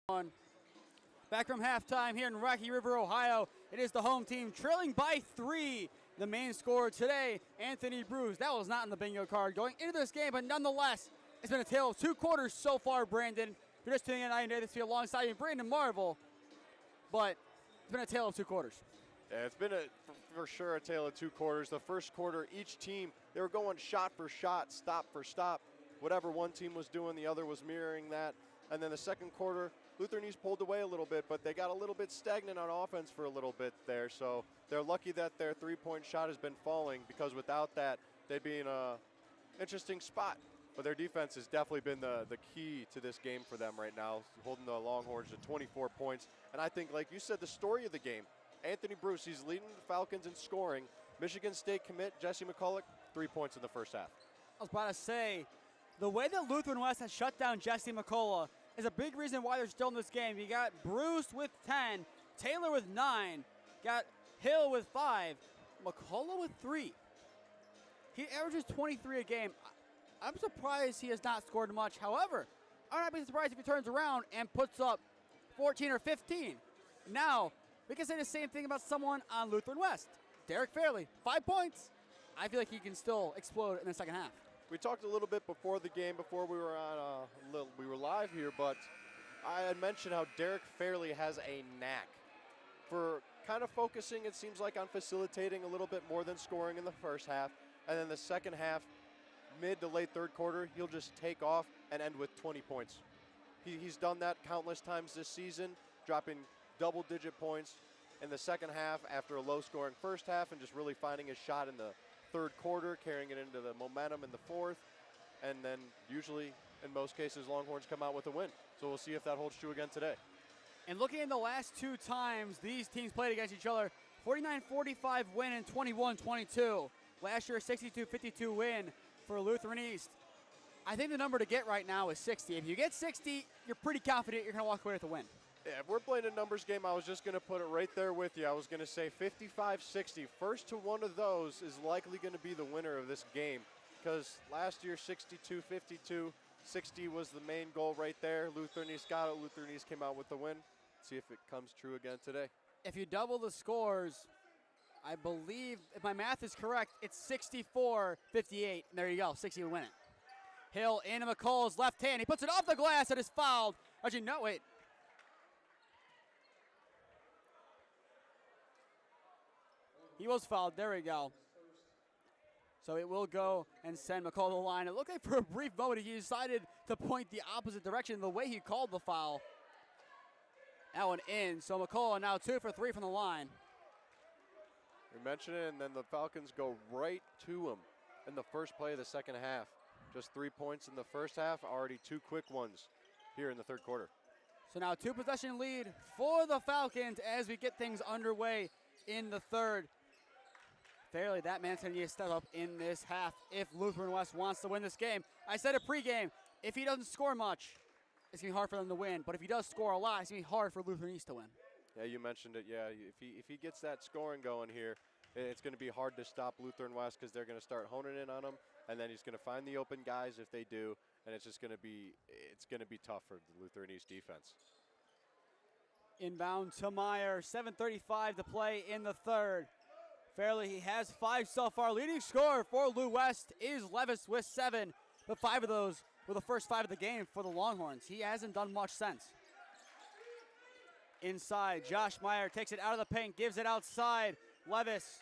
on. Back from halftime here in Rocky River, Ohio. It is the home team trailing by 3. The main scorer today, Anthony Bruce. That was not in the bingo card going into this game, but nonetheless, it's been a tale of 2 quarters so far, Brandon. If you're just tuning in, I am Nathan Field alongside me, Brandon Marvel. But it's been a tale of 2 quarters. Yeah, it's been for sure a tale of 2 quarters. The first quarter, each team, they were going shot for shot, stop for stop. Whatever one team was doing, the other was mirroring that. And then the second quarter, Lutheran East pulled away a little bit, but they got a little bit stagnant on offense for a little bit there. So they're lucky that their 3-point shot has been falling, because without that, they'd be in a interesting spot. But their defense has definitely been the key to this game for them right now, holding the Longhorns to 24 points. And I think, like you said, the story of the game, Anthony Bruce, he's leading the Falcons in scoring. Michigan State commit Jayson McCulloch, 3 points in the first half. I was about to say, the way that Lutheran West has shut down Jayson McCulloch is a big reason why they're still in this game. You got Bruce with 10, Taylor with 9, got Hill with 5, McCulloch with 3. He averages 23 a game. I'm surprised he has not scored much. However, I would not be surprised if he turns around and puts up 14 or 15. Now, we can say the same thing about someone on Lutheran West. Derek Fairley, 5 points. I feel like he can still explode in the second half. We talked a little bit before the game, before we were on, we were live here, but I had mentioned how Derek Fairley has a knack for kind of focusing, it seems like, on facilitating a little bit more than scoring in the first half. And then the second half, mid to late third quarter, he'll just take off and end with 20 points. He's done that countless times this season, dropping double-digit points in the second half after a low-scoring first half, and just really finding his shot in the third quarter, carrying it into the momentum in the fourth, and then usually, in most cases, Longhorns come out with a win. So we'll see if that holds true again today. And looking at the last 2 times these teams played against each other, 49-45 win and 21-22. Last year, 62-52 win for Lutheran East. I think the number to get right now is 60. If you get 60, you're pretty confident you're going to walk away with a win. Yeah, if we're playing a numbers game, I was just going to put it right there with you. I was going to say 55-60. First to one of those is likely going to be the winner of this game, because last year 62-52, 60 was the main goal right there. Lutheran East got it. Lutheran East came out with the win. See if it comes true again today. If you double the scores, I believe, if my math is correct, it's 64-58. And there you go, 60 would win it. Hill into McCullough's left hand. He puts it off the glass. It is fouled. Actually, no, wait. He was fouled. There we go. So it will go and send McCulloch to the line. It looked like for a brief moment he decided to point the opposite direction the way he called the foul. That one in. So McCulloch now 2 for 3 from the line. We mentioned it, and then the Falcons go right to him in the first play of the second half. Just 3 points in the first half, already 2 quick ones here in the third quarter. So now 2 possession lead for the Falcons as we get things underway in the third. Fairly, that man's going to need to step up in this half if Lutheran West wants to win this game. I said it pregame, if he doesn't score much, it's going to be hard for them to win. But if he does score a lot, it's going to be hard for Lutheran East to win. Yeah, you mentioned it. Yeah, if he gets that scoring going here, it's going to be hard to stop Lutheran West, because they're going to start honing in on him, and then he's going to find the open guys if they do, and it's going to be tough for the Lutheran East defense. Inbound to Meyer, 7:35 to play in the third. Fairly, he has 5 so far. Leading scorer for Lou West is Levis with 7, but 5 of those were the first 5 of the game for the Longhorns. He hasn't done much since. Inside, Josh Meyer takes it out of the paint, gives it outside. Levis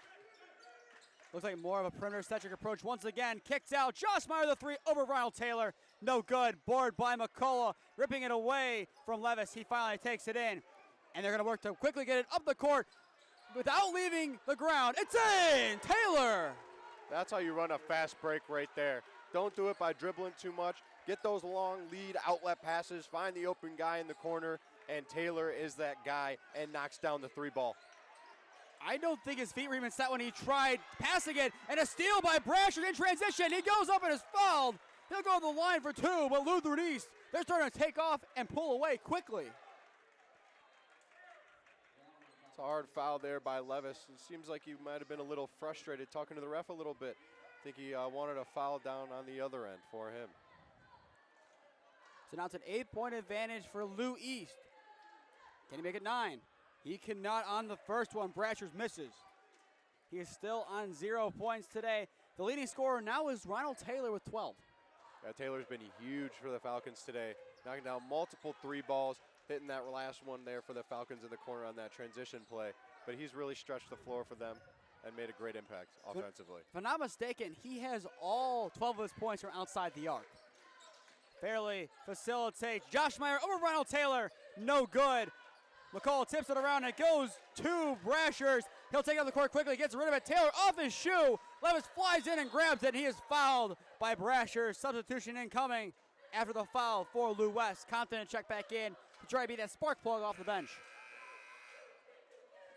looks like more of a perimeter-centric approach once again. Kicks out, Josh Meyer the 3 over Ronald Taylor. No good, board by McCulloch, ripping it away from Levis. He finally takes it in, and they're going to work to quickly get it up the court without leaving the ground. It's in! Taylor! That's how you run a fast break right there. Don't do it by dribbling too much. Get those long lead outlet passes, find the open guy in the corner, and Taylor is that guy and knocks down the 3 ball. I don't think his feet were even set when he tried passing it, and a steal by Brashard in transition. He goes up and is fouled. He'll go to the line for 2, but Lutheran East, they're starting to take off and pull away quickly. It's a hard foul there by Levis. It seems like he might have been a little frustrated talking to the ref a little bit. I think he wanted a foul down on the other end for him. So now it's an 8-point advantage for Lou East. Can he make it 9? He cannot on the first one. Brashers misses. He is still on 0 points today. The leading scorer now is Ronald Taylor with 12. Yeah, Taylor's been huge for the Falcons today, knocking down multiple 3 balls, hitting that last one there for the Falcons in the corner on that transition play. But he's really stretched the floor for them and made a great impact offensively. If I'm not mistaken, he has all 12 of his points from outside the arc. Fairley facilitates. Josh Meyer over Ronald Taylor. No good. McCulloch tips it around, and it goes to Brashers. He'll take it on the court quickly, gets rid of it. Taylor off his shoe. Levis flies in and grabs it, and he is fouled by Brashers. Substitution incoming after the foul for Lou West. Compton to check back in to try to beat that spark plug off the bench.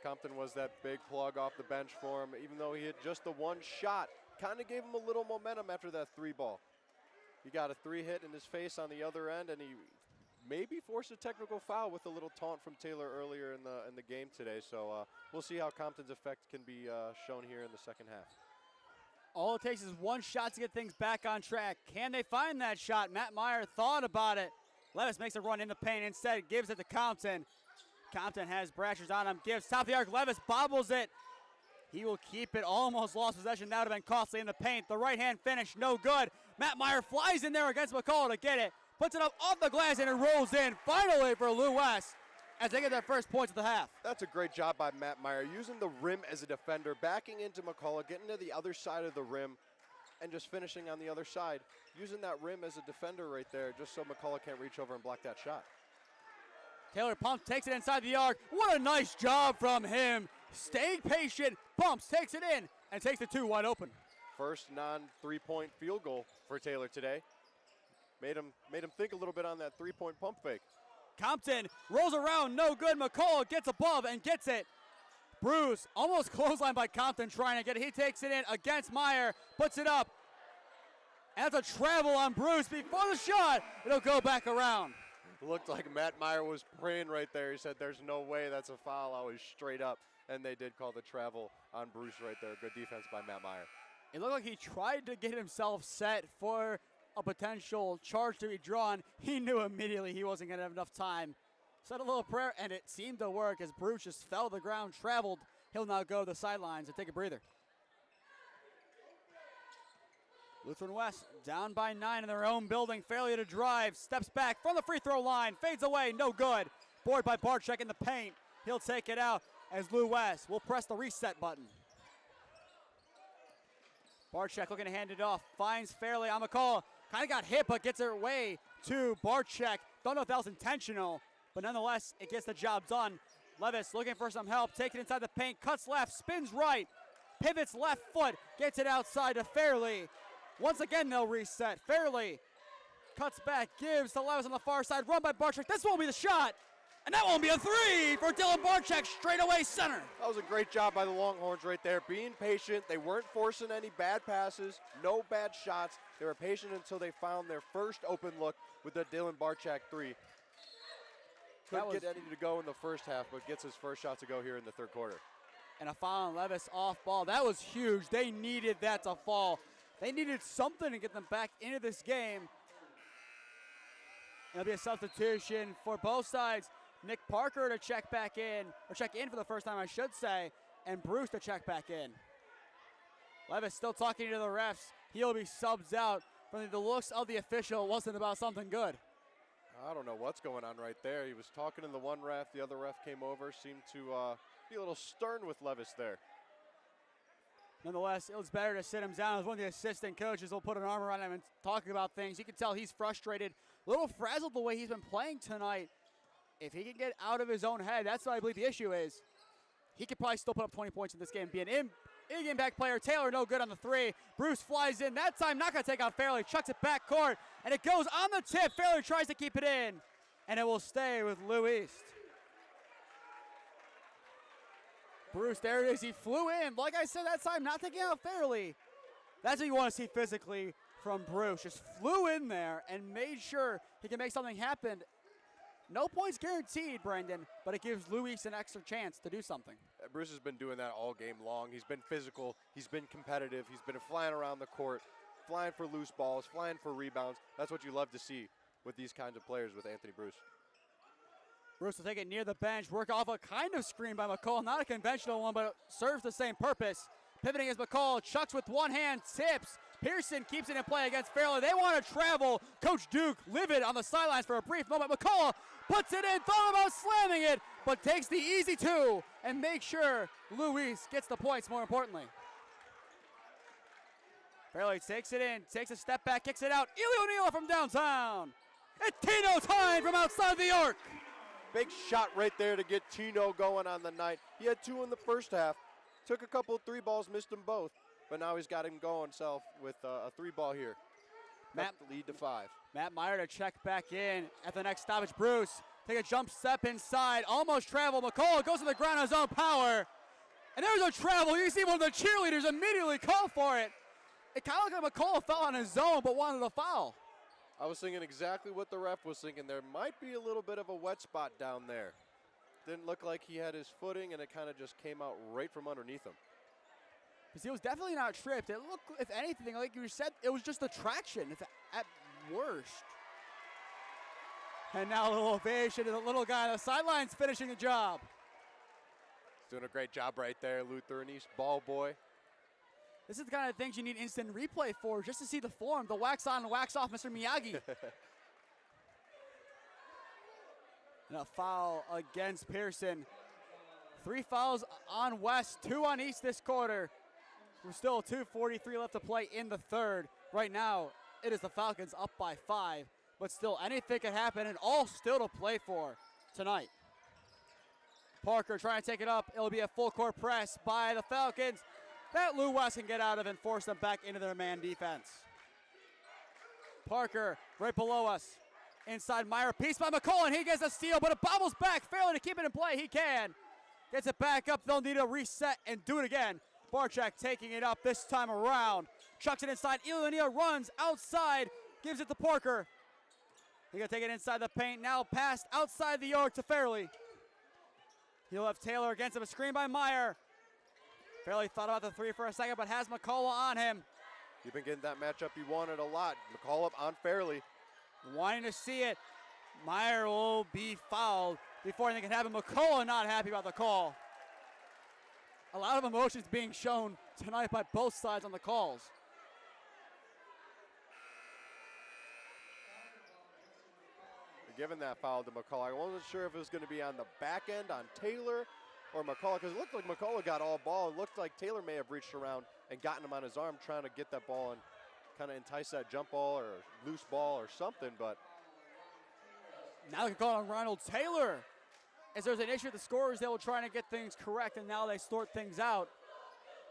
Compton was that big plug off the bench for him, even though he had just the 1 shot. Kind of gave him a little momentum after that 3 ball. He got a 3 hit in his face on the other end, and he maybe forced a technical foul with a little taunt from Taylor earlier in the game today. So we'll see how Compton's effect can be shown here in the second half. All it takes is 1 shot to get things back on track. Can they find that shot? Matt Meyer thought about it. Levis makes a run in the paint. Instead, gives it to Compton. Compton has Brashers on him. Gives top of the arc. Levis bobbles it. He will keep it. Almost lost possession. That would have been costly in the paint. The right-hand finish, no good. Matt Meyer flies in there against McCulloch to get it. Puts it up off the glass, and it rolls in finally for Lou West as they get their first points of the half. That's a great job by Matt Meyer, using the rim as a defender, backing into McCulloch, getting to the other side of the rim, and just finishing on the other side. Using that rim as a defender right there, just so McCulloch can't reach over and block that shot. Taylor pumps, takes it inside the arc. What a nice job from him. Stayed patient, pumps, takes it in, and takes the 2 wide open. First non-3-point field goal for Taylor today. Made him think a little bit on that 3-point pump fake. Compton rolls around, no good. McCulloch gets above and gets it. Bruce almost clotheslined by Compton trying to get it. He takes it in against Meyer, puts it up. And that's a travel on Bruce before the shot. It'll go back around. Looked like Matt Meyer was praying right there. He said, there's no way that's a foul. I was straight up. And they did call the travel on Bruce right there. Good defense by Matt Meyer. It looked like he tried to get himself set for a potential charge to be drawn. He knew immediately he wasn't going to have enough time. Said a little prayer, and it seemed to work as Bruce just fell to the ground, traveled. He'll now go to the sidelines and take a breather. Lutheran West down by 9 in their own building. Failure to drive. Steps back from the free throw line. Fades away. No good. Board by Barczyk in the paint. He'll take it out as Lou West will press the reset button. Barczyk looking to hand it off. Finds Fairley on McCulloch. Kind of got hit, but gets her way to Barczyk. Don't know if that was intentional, but nonetheless, it gets the job done. Levis looking for some help. Take it inside the paint. Cuts left. Spins right. Pivots left foot. Gets it outside to Fairley. Once again, they'll reset. Fairley cuts back. Gives to Levis on the far side. Run by Barczyk. This won't be the shot. And that won't be a 3 for Dylan Barczyk, straightaway center. That was a great job by the Longhorns right there, being patient. They weren't forcing any bad passes, no bad shots. They were patient until they found their first open look with the Dylan Barczyk 3. Couldn't get any to go in the first half, but gets his first shot to go here in the third quarter. And a foul on Levis off ball. That was huge. They needed that to fall. They needed something to get them back into this game. It'll be a substitution for both sides. Nick Parker to check back in, or check in for the first time, I should say, and Bruce to check back in. Levis still talking to the refs. He'll be subs out. From the looks of the official, it wasn't about something good. I don't know what's going on right there. He was talking to the one ref. The other ref came over, seemed to be a little stern with Levis there. Nonetheless, it was better to sit him down. As one of the assistant coaches will put an arm around him and talking about things. You can tell he's frustrated, a little frazzled the way he's been playing tonight. If he can get out of his own head, that's what I believe the issue is. He could probably still put up 20 points in this game. Be an in-game-back player. Taylor no good on the 3. Bruce flies in. That time not going to take out Fairley. Chucks it back court, and it goes on the tip. Fairley tries to keep it in, and it will stay with Lou East. Bruce, there it is. He flew in. Like I said that time, not taking out Fairley. That's what you want to see physically from Bruce. Just flew in there and made sure he can make something happen. No points guaranteed, Brendan, but it gives Lou East an extra chance to do something. Bruce has been doing that all game long. He's been physical. He's been competitive. He's been flying around the court, flying for loose balls, flying for rebounds. That's what you love to see with these kinds of players with Anthony Bruce. Bruce will take it near the bench, work off a kind of screen by McCulloch, not a conventional one, but it serves the same purpose. Pivoting as McCulloch, chucks with one hand, tips. Pearson keeps it in play against Fairley. They want to travel. Coach Duke livid on the sidelines for a brief moment. McCulloch puts it in, thought about slamming it, but takes the easy two and makes sure Luis gets the points, more importantly. Fairley takes it in, takes a step back, kicks it out. Ely O'Neill from downtown. It's Tino time from outside the arc. Big shot right there to get Tino going on the night. He had 2 in the first half. Took a couple 3 balls, missed them both. But now he's got him going himself with a 3-ball here. Matt the lead to 5. Matt Meyer to check back in at the next stoppage. Bruce take a jump step inside, almost travel. McCulloch goes to the ground on his own power. And there's a travel. You can see one of the cheerleaders immediately call for it. It kind of looked like McCulloch fell on his own but wanted a foul. I was thinking exactly what the ref was thinking. There might be a little bit of a wet spot down there. Didn't look like he had his footing, and it kind of just came out right from underneath him. Because he was definitely not tripped. It looked, if anything, like you said, it was just a traction, if at worst. And now a little ovation to the little guy on the sidelines finishing the job. He's doing a great job right there, Lutheran East ball boy. This is the kind of things you need instant replay for, just to see the form, the wax on and wax off, Mr. Miyagi. And a foul against Pearson. 3 fouls on West, 2 on East this quarter. We're still 2:43 left to play in the third. Right now, it is the Falcons up by 5, but still anything can happen and all still to play for tonight. Parker trying to take it up. It'll be a full court press by the Falcons that Lou West can get out of and force them back into their man defense. Parker right below us. Inside Meyer, piece by McCulloch, he gets a steal, but it bobbles back fairly to keep it in play. He can. Gets it back up. They'll need a reset and do it again. Barchak taking it up this time around. Chucks it inside. Iliania runs outside. Gives it to Parker. He's going to take it inside the paint. Now passed outside the arc to Fairley. He'll have Taylor against him. A screen by Meyer. Fairley thought about the 3 for a second, but has McCulloch on him. You've been getting that matchup you wanted a lot. McCulloch on Fairley. Wanting to see it. Meyer will be fouled before anything can happen. McCulloch not happy about the call. A lot of emotions being shown tonight by both sides on the calls. Giving that foul to McCulloch. I wasn't sure if it was going to be on the back end on Taylor or McCulloch, because it looked like McCulloch got all ball. It looked like Taylor may have reached around and gotten him on his arm trying to get that ball and kind of entice that jump ball or loose ball or something, but. Now they can call on Ronald Taylor. As there's an issue with the scorers, they will try to get things correct, and now they sort things out.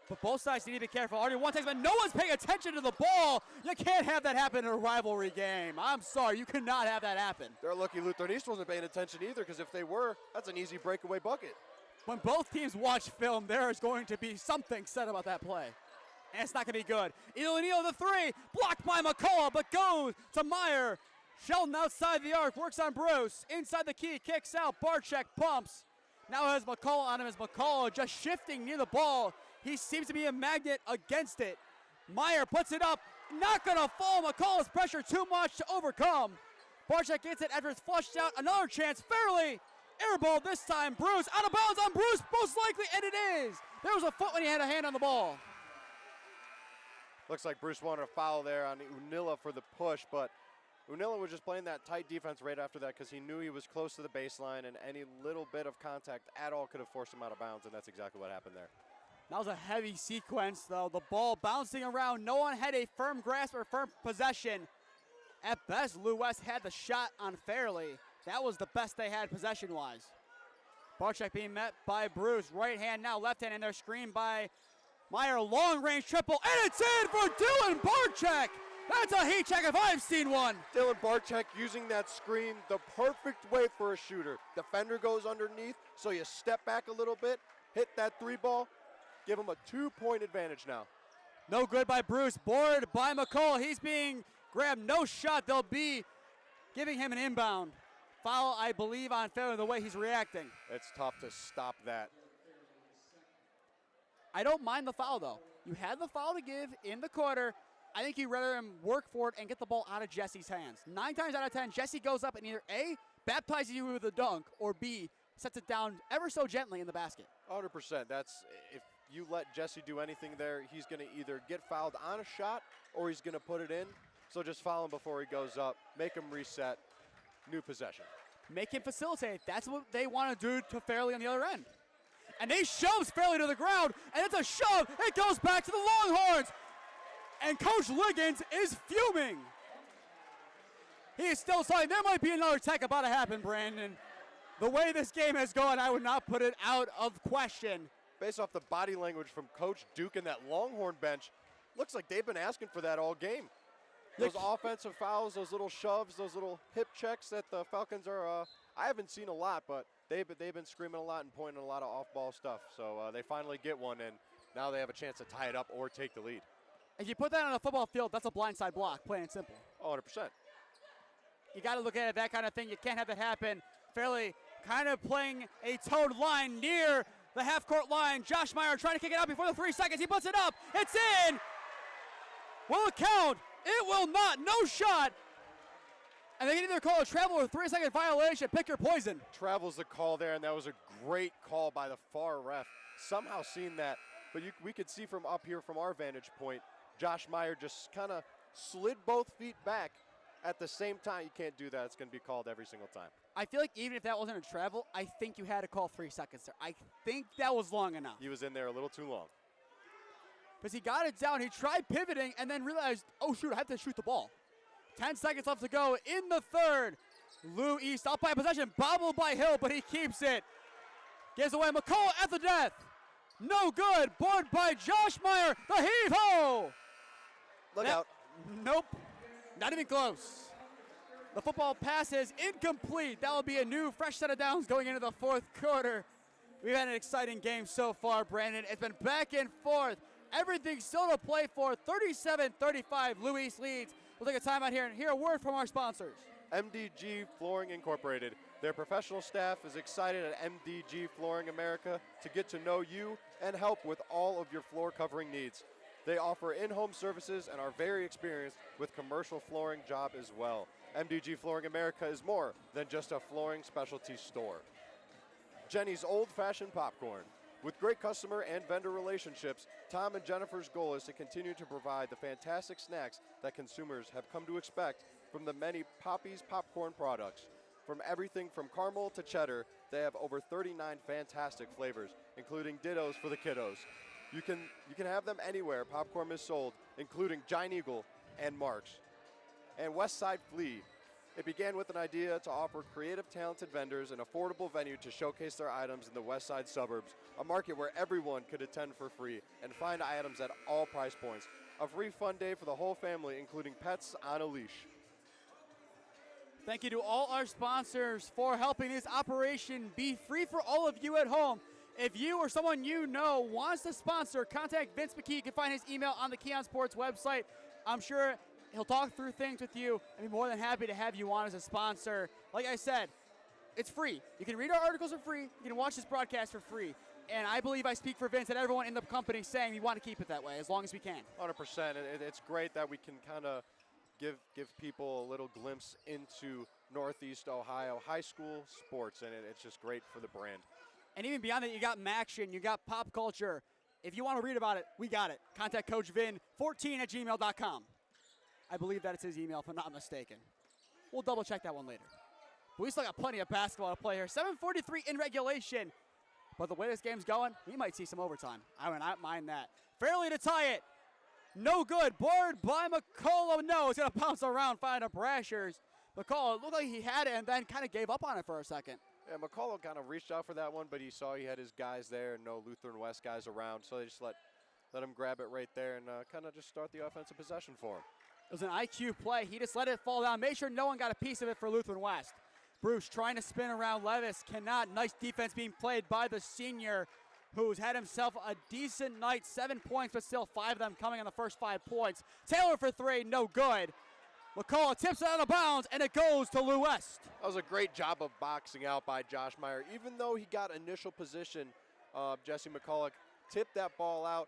But both sides need to be careful. Already one takes, but no one's paying attention to the ball. You can't have that happen in a rivalry game. I'm sorry, you cannot have that happen. They're lucky Lutheran East wasn't paying attention either, because if they were, that's an easy breakaway bucket. When both teams watch film, there is going to be something said about that play. And it's not going to be good. O'Neal the 3, blocked by McCulloch, but goes to Meyer. Sheldon outside the arc, works on Bruce. Inside the key, kicks out. Barchek pumps. Now has McCulloch on him as McCulloch just shifting near the ball. He seems to be a magnet against it. Meyer puts it up. Not going to fall. McCulloch's pressure too much to overcome. Barchek gets it after it's flushed out. Another chance. Fairly. Air ball this time. Bruce out of bounds on Bruce. Most likely, and it is. There was a foot when he had a hand on the ball. Looks like Bruce wanted a foul there on Unilla for the push, but Unilla was just playing that tight defense right after that because he knew he was close to the baseline, and any little bit of contact at all could have forced him out of bounds, and that's exactly what happened there. That was a heavy sequence, though. The ball bouncing around. No one had a firm grasp or firm possession. At best, Lou West had the shot on Fairley. That was the best they had possession-wise. Barchek being met by Bruce. Right hand now, left hand, and they're screened by Meyer. Long-range triple, and it's in for Dylan Barchek. That's a heat check if I've seen one. Dylan Barchek using that screen the perfect way for a shooter. Defender goes underneath, so you step back a little bit, hit that 3 ball, give him a 2-point advantage now. No good by Bruce. Board by McCulloch. He's being grabbed. No shot. They'll be giving him an inbound. Foul, I believe, on Fairley the way he's reacting. It's tough to stop that. I don't mind the foul, though. You had the foul to give in the quarter. I think you'd rather him work for it and get the ball out of Jesse's hands. 9 times out of 10, Jesse goes up and either A, baptizes you with a dunk, or B, sets it down ever so gently in the basket. 100%. That's if you let Jesse do anything there, he's going to either get fouled on a shot or he's going to put it in. So just foul him before he goes up, make him reset, new possession. Make him facilitate. That's what they want to do to Fairley on the other end. And they shoves Fairley to the ground, and it's a shove. It goes back to the Longhorns. And Coach Liggins is fuming. He is still saying there might be another tech about to happen, Brandon. The way this game has gone, I would not put it out of question. Based off the body language from Coach Duke and that Longhorn bench, looks like they've been asking for that all game. Those offensive fouls, those little shoves, those little hip checks that the Falcons are, I haven't seen a lot, but they've been screaming a lot and pointing a lot of off-ball stuff. So they finally get one, and now they have a chance to tie it up or take the lead. If you put that on a football field, that's a blindside block, plain and simple. 100%. You got to look at it, that kind of thing. You can't have that happen. Fairley kind of playing a towed line near the half-court line. Josh Meyer trying to kick it out before the 3 seconds. He puts it up. It's in. Will it count? It will not. No shot. And they can either call a travel or 3-second violation. Pick your poison. Travel's the call there, and that was a great call by the far ref. Somehow seen that, but we could see from up here from our vantage point, Josh Meyer just kind of slid both feet back at the same time. You can't do that. It's going to be called every single time. I feel like even if that wasn't a travel, I think you had to call 3 seconds there. I think that was long enough. He was in there a little too long. Because he got it down, he tried pivoting, and then realized, oh shoot, I have to shoot the ball. 10 seconds left to go in the third. Lou East up by possession, bobbled by Hill, but he keeps it. Gives away McCulloch at the death. No good, board by Josh Meyer, the heave-ho! Look out. Nope, not even close. The football pass is incomplete. That will be a new fresh set of downs going into the fourth quarter. We've had an exciting game so far, Brandon. It's been back and forth. Everything still to play for. 37-35, Lou East leads. We'll take a time out here and hear a word from our sponsors. MDG Flooring Incorporated. Their professional staff is excited at MDG Flooring America to get to know you and help with all of your floor covering needs. They offer in-home services and are very experienced with commercial flooring job as well. MDG Flooring America is more than just a flooring specialty store. Jenny's Old Fashioned Popcorn. With great customer and vendor relationships, Tom and Jennifer's goal is to continue to provide the fantastic snacks that consumers have come to expect from the many Poppy's popcorn products. From everything from caramel to cheddar, they have over 39 fantastic flavors, including Dittos for the kiddos. You can have them anywhere popcorn is sold, including Giant Eagle and Mark's. And Westside Flea. It began with an idea to offer creative, talented vendors an affordable venue to showcase their items in the West Side suburbs, a market where everyone could attend for free and find items at all price points. A free fun day for the whole family, including pets on a leash. Thank you to all our sponsors for helping this operation be free for all of you at home. If you or someone you know wants to sponsor, contact Vince McKee. You can find his email on the KeeOnSports website. I'm sure he'll talk through things with you and be more than happy to have you on as a sponsor. Like I said, it's free. You can read our articles for free. You can watch this broadcast for free. And I believe I speak for Vince and everyone in the company saying we want to keep it that way as long as we can. 100%. It's great that we can kind of give people a little glimpse into Northeast Ohio high school sports, and it's just great for the brand. And even beyond that, you got Maction, you got pop culture. If you want to read about it, we got it. Contact Coach Vin, 14@gmail.com. I believe that it's his email, if I'm not mistaken. We'll double-check that one later. But we still got plenty of basketball to play here. 7:43 in regulation. But the way this game's going, we might see some overtime. I would not mind that. Fairley to tie it. No good. Board by McCulloch. No, it's going to bounce around, find a Brashers. McCulloch looked like he had it and then kind of gave up on it for a second. Yeah, McCulloch kind of reached out for that one, but he saw he had his guys there and no Lutheran West guys around, so they just let him grab it right there and kind of just start the offensive possession for him. It was an IQ play. He just let it fall down. Made sure no one got a piece of it for Lutheran West. Bruce trying to spin around. Levis cannot. Nice defense being played by the senior, who's had himself a decent night. 7 points, but still 5 of them coming on the first 5 points. Taylor for 3, no good. McCulloch tips it out of bounds, and it goes to Lou West. That was a great job of boxing out by Josh Meyer. Even though he got initial position, Jesse McCulloch tipped that ball out.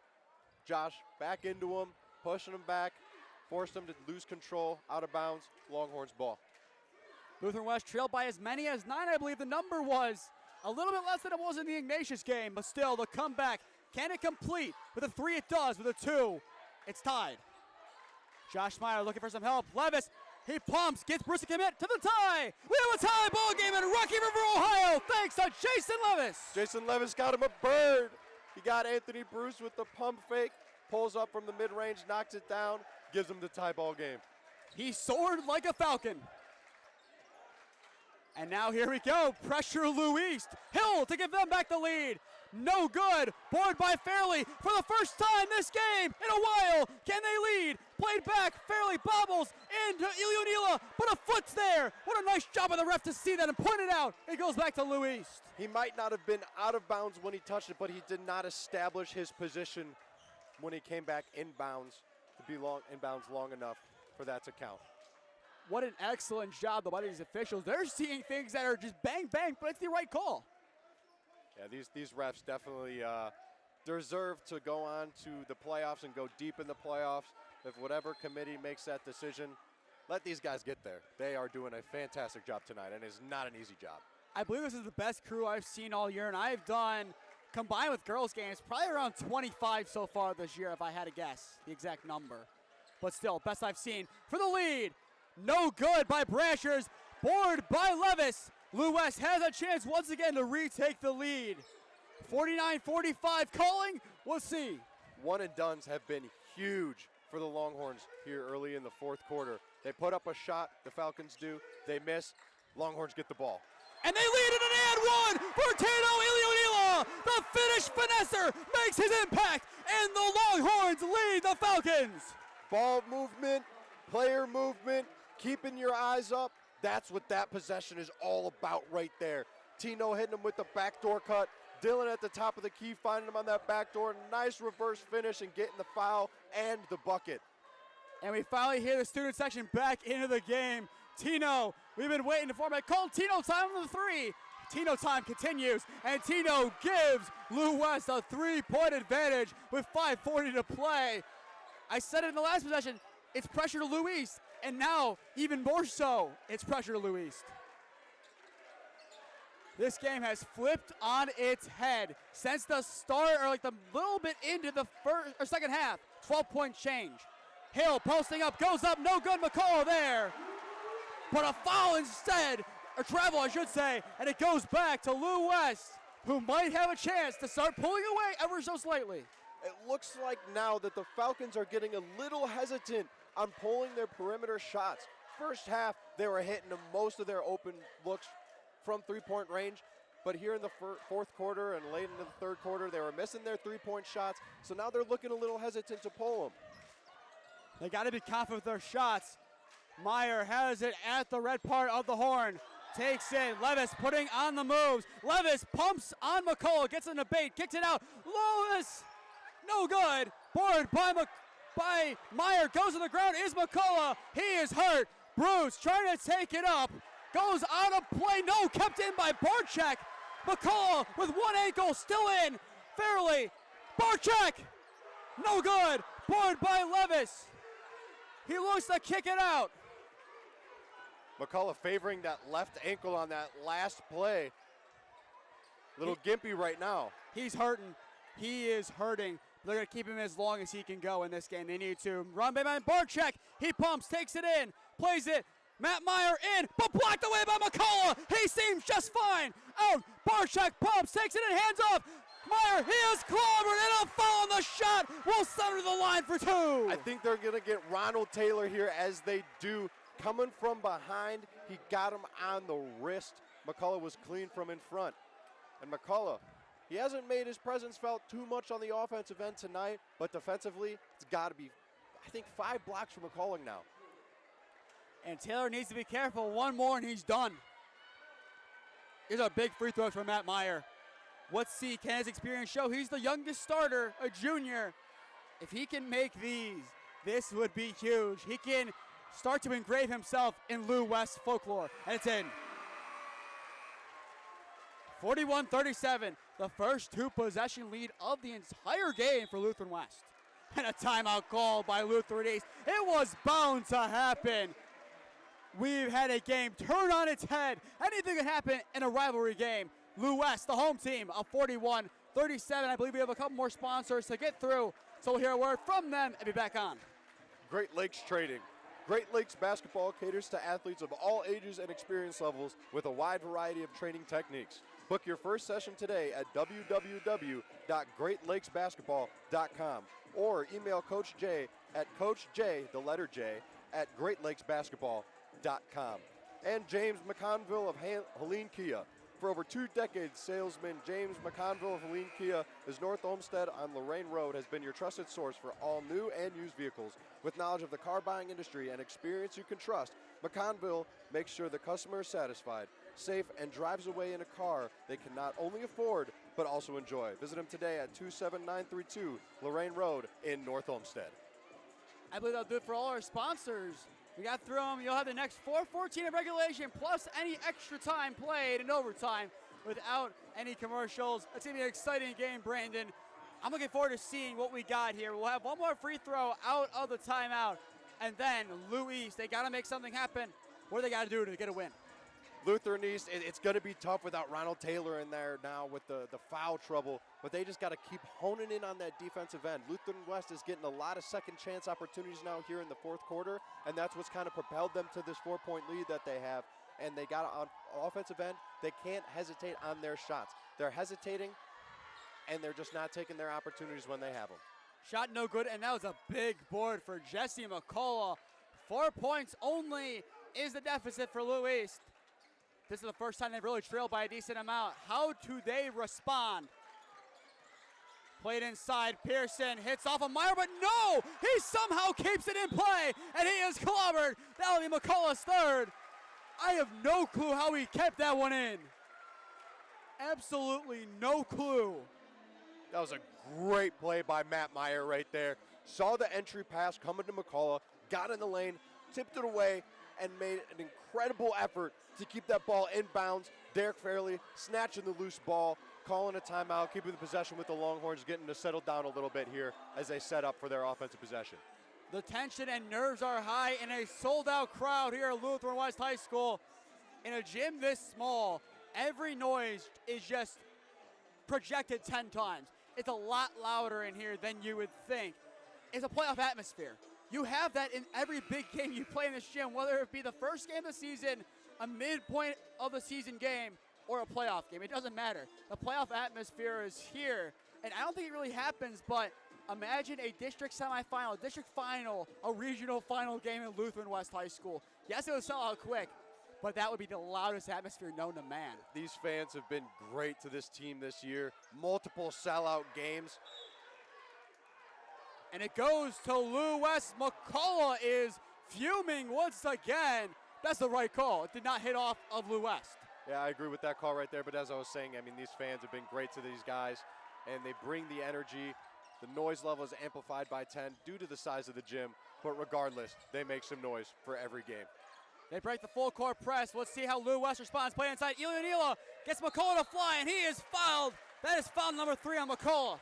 Josh back into him, pushing him back, forced him to lose control, out of bounds, Longhorns ball. Lutheran West trailed by as many as 9, I believe the number was. A little bit less than it was in the Ignatius game, but still the comeback. Can it complete? With a 3 it does, with a 2 it's tied. Josh Meyer looking for some help. Levis, he pumps, gets Bruce to commit to the tie. We have a tie ball game in Rocky River, Ohio, thanks to Jayson Levis. Jayson Levis got him a bird. He got Anthony Bruce with the pump fake, pulls up from the mid-range, knocks it down, gives him the tie ball game. He soared like a falcon. And now here we go, pressure Lou East. Hill to give them back the lead. No good, board by Fairley for the first time this game in a while. Can they lead? Played back, Fairley bobbles into Ilionila, but a foot's there. What a nice job of the ref to see that and point it out. It goes back to Lou East. He might not have been out of bounds when he touched it, but he did not establish his position when he came back inbounds to be inbounds long enough for that to count. What an excellent job by these officials. They're seeing things that are just bang, bang, but it's the right call. Yeah, these refs definitely deserve to go on to the playoffs and go deep in the playoffs. If whatever committee makes that decision, let these guys get there. They are doing a fantastic job tonight, and it's not an easy job. I believe this is the best crew I've seen all year, and I've done, combined with girls' games, probably around 25 so far this year, if I had to guess the exact number. But still, best I've seen for the lead. No good by Brashers, board by Levis. Lou West has a chance once again to retake the lead. 49-45 calling, we'll see. One and dones have been huge for the Longhorns here early in the fourth quarter. They put up a shot, the Falcons do, they miss, Longhorns get the ball. And they lead in an and one for Tano Ilionila. The Finnish finesser makes his impact, and the Longhorns lead the Falcons. Ball movement, player movement, keeping your eyes up. That's what that possession is all about right there. Tino hitting him with the backdoor cut. Dylan at the top of the key finding him on that backdoor. Nice reverse finish and getting the foul and the bucket. And we finally hear the student section back into the game. Tino, we've been waiting for him. Called Tino time on the 3. Tino time continues, and Tino gives Lou West a 3-point advantage with 5:40 to play. I said it in the last possession, it's pressure to Lou East, and now even more so, it's pressure to Lou East. This game has flipped on its head since the start, or like the little bit into the first or second half. 12-point change. Hill posting up, goes up, no good. McCulloch there, but a foul instead, or travel, I should say, and it goes back to Lou West, who might have a chance to start pulling away ever so slightly. It looks like now that the Falcons are getting a little hesitant on pulling their perimeter shots. First half, they were hitting most of their open looks from three-point range, but here in the fourth quarter and late into the third quarter, they were missing their three-point shots, so now they're looking a little hesitant to pull them. They got to be confident with their shots. Meyer has it at the red part of the horn. Takes it, Levis putting on the moves. Levis pumps on McCulloch, gets in the bait, kicks it out. Levis, no good. Board by Meyer, goes to the ground, is McCulloch. He is hurt. Bruce trying to take it up. Goes out of play, no, kept in by Barczyk. McCulloch with one ankle, still in. Fairly, Barczyk, no good. Board by Levis. He looks to kick it out. McCulloch favoring that left ankle on that last play. Little gimpy right now. He's hurting. He is hurting. They're going to keep him as long as he can go in this game. They need to. Run by Barczyk. He pumps, takes it in, plays it. Matt Meyer in, but blocked away by McCulloch. He seems just fine. Out. Barczyk pumps, takes it in, hands off. Meyer, he is clobbered, and a foul on the shot will send him to the line for 2. I think they're going to get Ronald Taylor here as they do. Coming from behind, he got him on the wrist. McCulloch was clean from in front. And McCulloch, he hasn't made his presence felt too much on the offensive end tonight, but defensively, it's got to be, I think, 5 blocks for McCulloch now. And Taylor needs to be careful. One more and he's done. Here's a big free throw for Matt Meyer. Can his experience show? He's the youngest starter, a junior. If he can make these, this would be huge. He can start to engrave himself in Lou West folklore, and it's in. 41-37, the first 2 possession lead of the entire game for Lutheran West. And a timeout called by Lutheran East. It was bound to happen. we've had a game turn on its head. Anything can happen in a rivalry game. Lou West, the home team, of 41-37. I believe we have a couple more sponsors to get through, so we'll hear a word from them and be back on. Great Lakes Trading. Great Lakes Basketball caters to athletes of all ages and experience levels with a wide variety of training techniques. Book your first session today at www.greatlakesbasketball.com or email Coach J at coachj@greatlakesbasketball.com. And James McConville of Helene Kia. For over 2 decades, salesman James McConville of Helene Kia is North Olmsted on Lorraine Road has been your trusted source for all new and used vehicles. With knowledge of the car buying industry and experience you can trust, McConville makes sure the customer is satisfied, safe, and drives away in a car they can not only afford, but also enjoy. Visit him today at 27932 Lorraine Road in North Olmsted. I believe that'll do it for all our sponsors. We got through them. You'll have the next 4:14 of regulation, plus any extra time played in overtime without any commercials. It's going to be an exciting game, Brandon. I'm looking forward to seeing what we got here. We'll have one more free throw out of the timeout, and then Lou East, they got to make something happen. What do they got to do to get a win? Lutheran East, it's going to be tough without Ronald Taylor in there now with the foul trouble, but they just got to keep honing in on that defensive end. Lutheran West is getting a lot of second chance opportunities now here in the fourth quarter, and that's what's kind of propelled them to this 4-point lead that they have. And they got on offensive end, they can't hesitate on their shots. They're hesitating, and they're just not taking their opportunities when they have them. Shot no good, and that was a big board for Jesse McCulloch. 4 points only is the deficit for Lou East. This is the first time they've really trailed by a decent amount. How do they respond? Played inside, Pearson hits off of Meyer, but no! He somehow keeps it in play, and he is clobbered. That'll be McCulloch's third. I have no clue how he kept that one in. Absolutely no clue. That was a great play by Matt Meyer right there. Saw the entry pass coming to McCulloch, got in the lane, tipped it away, and made an incredible effort to keep that ball in bounds. Derek Fairley snatching the loose ball, calling a timeout, keeping the possession with the Longhorns, getting to settle down a little bit here as they set up for their offensive possession. The tension and nerves are high in a sold-out crowd here at Lutheran West High School. In a gym this small, every noise is just projected 10 times. It's a lot louder in here than you would think. It's a playoff atmosphere. You have that in every big game you play in this gym, whether it be the first game of the season, a midpoint of the season game, or a playoff game. It doesn't matter. The playoff atmosphere is here, and I don't think it really happens, but imagine a district semifinal, a district final, a regional final game in Lutheran West High School. Yes, it would sell out quick, but that would be the loudest atmosphere known to man. These fans have been great to this team this year. Multiple sellout games. And it goes to Lou West. McCulloch is fuming once again. That's the right call. It did not hit off of Lou West. Yeah, I agree with that call right there. But as I was saying, I mean, these fans have been great to these guys, and they bring the energy. The noise level is amplified by 10 due to the size of the gym. But regardless, they make some noise for every game. They break the full court press. Let's see how Lou West responds. Play inside. Ilianila gets McCulloch to fly, and he is fouled. That is foul number 3 on McCulloch.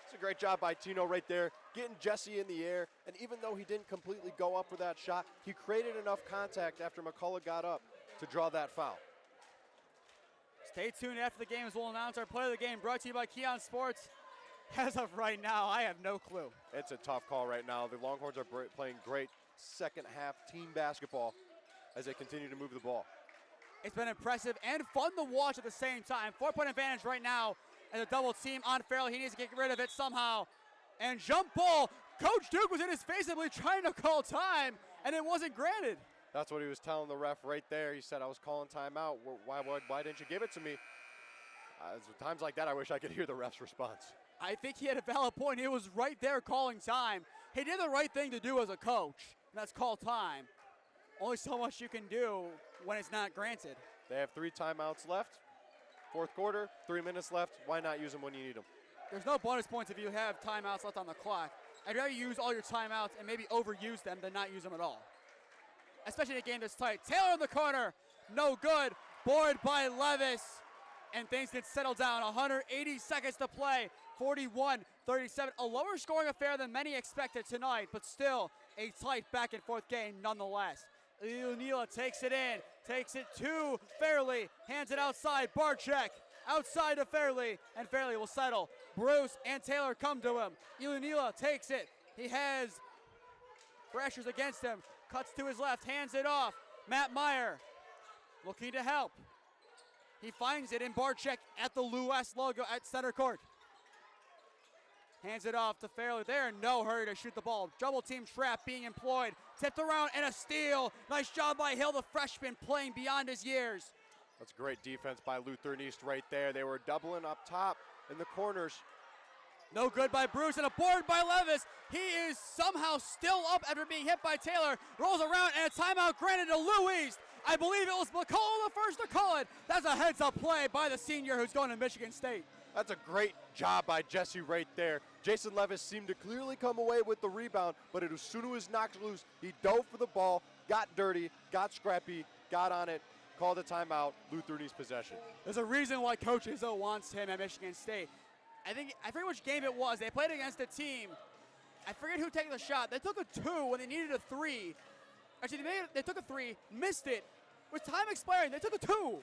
It's a great job by Tino right there, getting Jesse in the air. And even though he didn't completely go up for that shot, he created enough contact after McCulloch got up to draw that foul. Stay tuned after the game as we'll announce our play of the game, brought to you by KeeOnSports. As of right now, I have no clue. It's a tough call right now. The Longhorns are playing great second half team basketball as they continue to move the ball. It's been impressive and fun to watch at the same time. 4-point advantage right now as a double team on Fairley. He needs to get rid of it somehow. And jump ball. Coach Duke was in his face, I believe, trying to call time, and it wasn't granted. That's what he was telling the ref right there. He said, I was calling timeout. Why didn't you give it to me? Times like that, I wish I could hear the ref's response. I think he had a valid point. He was right there calling time. He did the right thing to do as a coach, and that's call time. Only so much you can do when it's not granted. They have 3 timeouts left. Fourth quarter, 3 minutes left. Why not use them when you need them? There's no bonus points if you have timeouts left on the clock. I'd rather use all your timeouts and maybe overuse them than not use them at all. Especially in a game that's tight. Taylor in the corner, no good. Board by Levis, and things can settle down. 180 seconds to play, 41-37. A lower scoring affair than many expected tonight, but still a tight back and forth game nonetheless. Iunila takes it in, takes it to Fairley, hands it outside. Barczyk outside to Fairley, and Fairley will settle. Bruce and Taylor come to him. Iunila takes it. He has Brashers against him. Cuts to his left, hands it off. Matt Meyer looking to help. He finds it in Barczyk at the West logo at center court. Hands it off to Fairley. They're in no hurry to shoot the ball. Double team trap being employed. Tipped around and a steal. Nice job by Hill, the freshman, playing beyond his years. That's great defense by Lutheran East right there. They were doubling up top in the corners. No good by Bruce, and a board by Levis. He is somehow still up after being hit by Taylor. Rolls around, and a timeout granted to Lou East. I believe it was McCulloch the first to call it. That's a heads-up play by the senior who's going to Michigan State. That's a great job by Jesse right there. Jayson Levis seemed to clearly come away with the rebound, but as soon as he was knocked loose, he dove for the ball, got dirty, got scrappy, got on it, called a timeout, Lutheran East possession. There's a reason why Coach Izzo wants him at Michigan State. I forget which game it was. They played against a team. I forget who took the shot. They took a 2 when they needed a 3. Actually, they took a 3, missed it. With time expiring, they took a 2,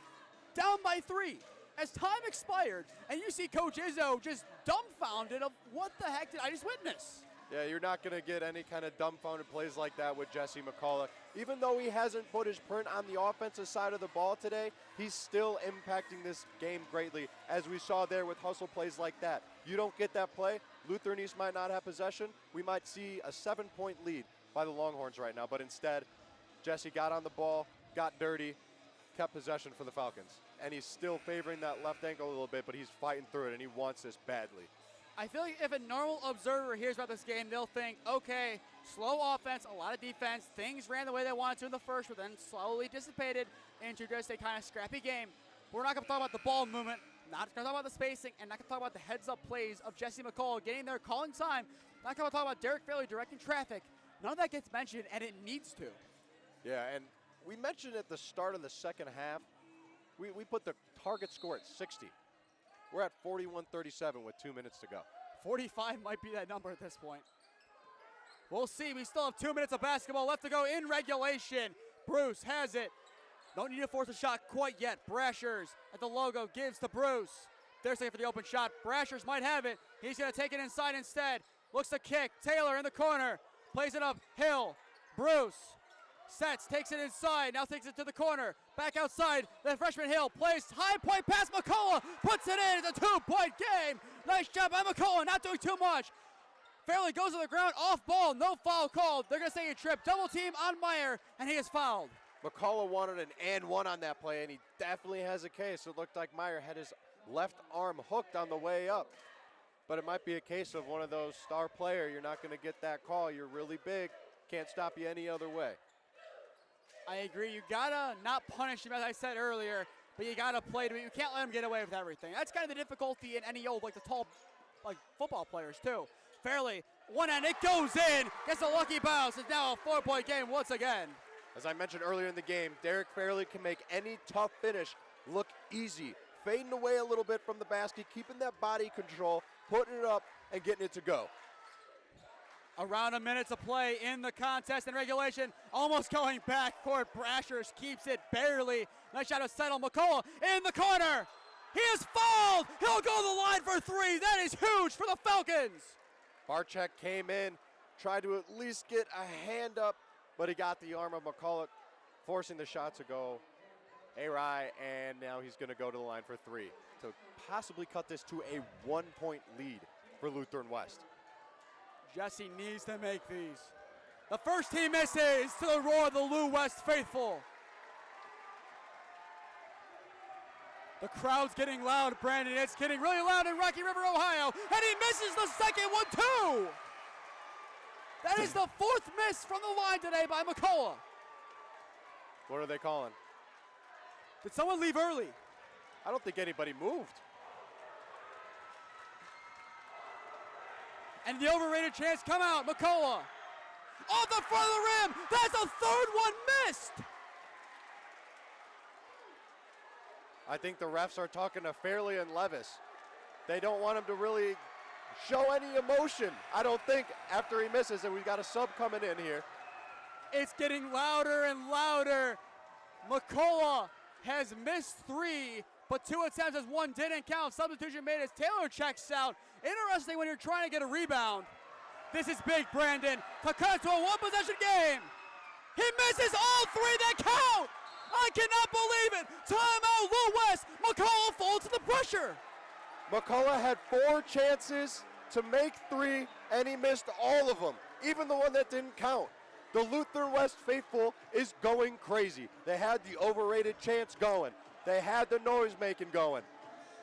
down by 3. As time expired, and you see Coach Izzo just dumbfounded of what the heck did I just witness? Yeah, you're not going to get any kind of dumbfounded plays like that with Jesse McCulloch. Even though he hasn't put his print on the offensive side of the ball today, he's still impacting this game greatly, as we saw there with hustle plays like that. You don't get that play, Lutheran East might not have possession. We might see a 7-point lead by the Longhorns right now, but instead, Jesse got on the ball, got dirty, kept possession for the Falcons. And he's still favoring that left ankle a little bit, but he's fighting through it, and he wants this badly. I feel like if a normal observer hears about this game, they'll think, okay, slow offense, a lot of defense, things ran the way they wanted to in the first, but then slowly dissipated into just a kind of scrappy game. We're not going to talk about the ball movement, not going to talk about the spacing, and not going to talk about the heads-up plays of Jesse McCulloch getting there, calling time, not going to talk about Derek Fairley directing traffic. None of that gets mentioned, and it needs to. Yeah, and we mentioned at the start of the second half, we put the target score at 60. We're at 41-37 with 2 minutes to go. 45 might be that number at this point. We'll see. We still have 2 minutes of basketball left to go in regulation. Bruce has it. Don't need to force a shot quite yet. Brashers at the logo gives to Bruce. There's looking for the open shot. Brashers might have it. He's going to take it inside instead. Looks to kick. Taylor in the corner. Plays it up. Hill. Bruce. Sets, takes it inside, now takes it to the corner. Back outside, the freshman Hill plays high point pass. McCulloch puts it in. It's a 2-point game. Nice job by McCulloch, not doing too much. Fairley goes to the ground, off ball, no foul called. They're going to say a trip. Double team on Meyer, and he is fouled. McCulloch wanted an and one on that play, and he definitely has a case. It looked like Meyer had his left arm hooked on the way up. But it might be a case of one of those star player. You're not going to get that call. You're really big. Can't stop you any other way. I agree. You gotta not punish him, as I said earlier, but you gotta play to it. You can't let him get away with everything. That's kind of the difficulty in any old, like the tall, like football players too. Fairley, one end, it goes in. Gets a lucky bounce. It's now a 4-point game once again. As I mentioned earlier in the game, Derek Fairley can make any tough finish look easy. Fading away a little bit from the basket, keeping that body control, putting it up, and getting it to go. Around a minute to play in the contest and regulation. Almost going back court. Brashers keeps it barely. Nice shot to settle. McCulloch in the corner. He is fouled. He'll go to the line for 3. That is huge for the Falcons. Barczyk came in, tried to at least get a hand up, but he got the arm of McCulloch, forcing the shot to go awry, and now he's going to go to the line for 3 to possibly cut this to a 1-point lead for Lutheran West. Jesse needs to make these. The first team misses to the roar of the Lou West faithful. The crowd's getting loud, Brandon. It's getting really loud in Rocky River, Ohio. And he misses the second one, too. That is the 4th miss from the line today by McCulloch. What are they calling? Did someone leave early? I don't think anybody moved. And the overrated chance come out. McCulloch off the front of the rim. That's a 3rd one missed. I think the refs are talking to Fairley and Levis. They don't want him to really show any emotion, I don't think, after he misses, and we've got a sub coming in here. It's getting louder and louder. McCulloch has missed 3, but 2 attempts as 1 didn't count. Substitution made as Taylor checks out. Interesting when you're trying to get a rebound. This is big, Brandon, to cut to a 1-possession game. He misses all 3 that count. I cannot believe it. Timeout, Lou West. McCulloch falls to the pressure. McCulloch had 4 chances to make 3, and he missed all of them, even the one that didn't count. The Lutheran West faithful is going crazy. They had the overrated chants going. They had the noise making going.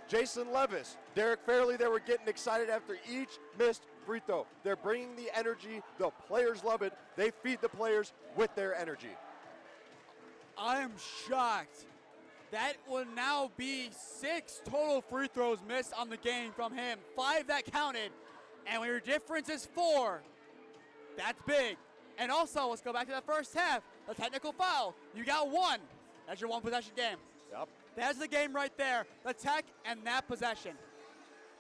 Jayson Levis, Derek Fairley, they were getting excited after each missed free throw. They're bringing the energy. The players love it. They feed the players with their energy. I'm shocked. That will now be 6 total free throws missed on the game from him. 5 that counted. And when your difference is 4, that's big. And also, let's go back to the first half. The technical foul. You got 1. That's your 1-possession game. Yep. That's the game right there. The tech and that possession.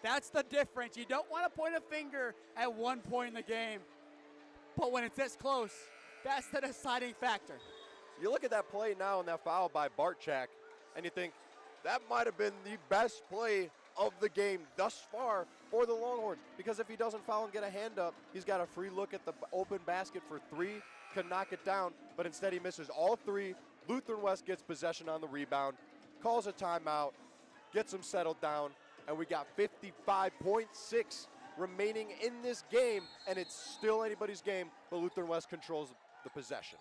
That's the difference. You don't want to point a finger at one point in the game. But when it's this close, that's the deciding factor. You look at that play now and that foul by Bartchak, and you think that might have been the best play of the game thus far for the Longhorns, because if he doesn't foul and get a hand up, he's got a free look at the open basket for 3, can knock it down, but instead he misses all 3. Lutheran West gets possession on the rebound, calls a timeout, gets them settled down, and we got 55.6 remaining in this game, and it's still anybody's game, but Lutheran West controls the possession.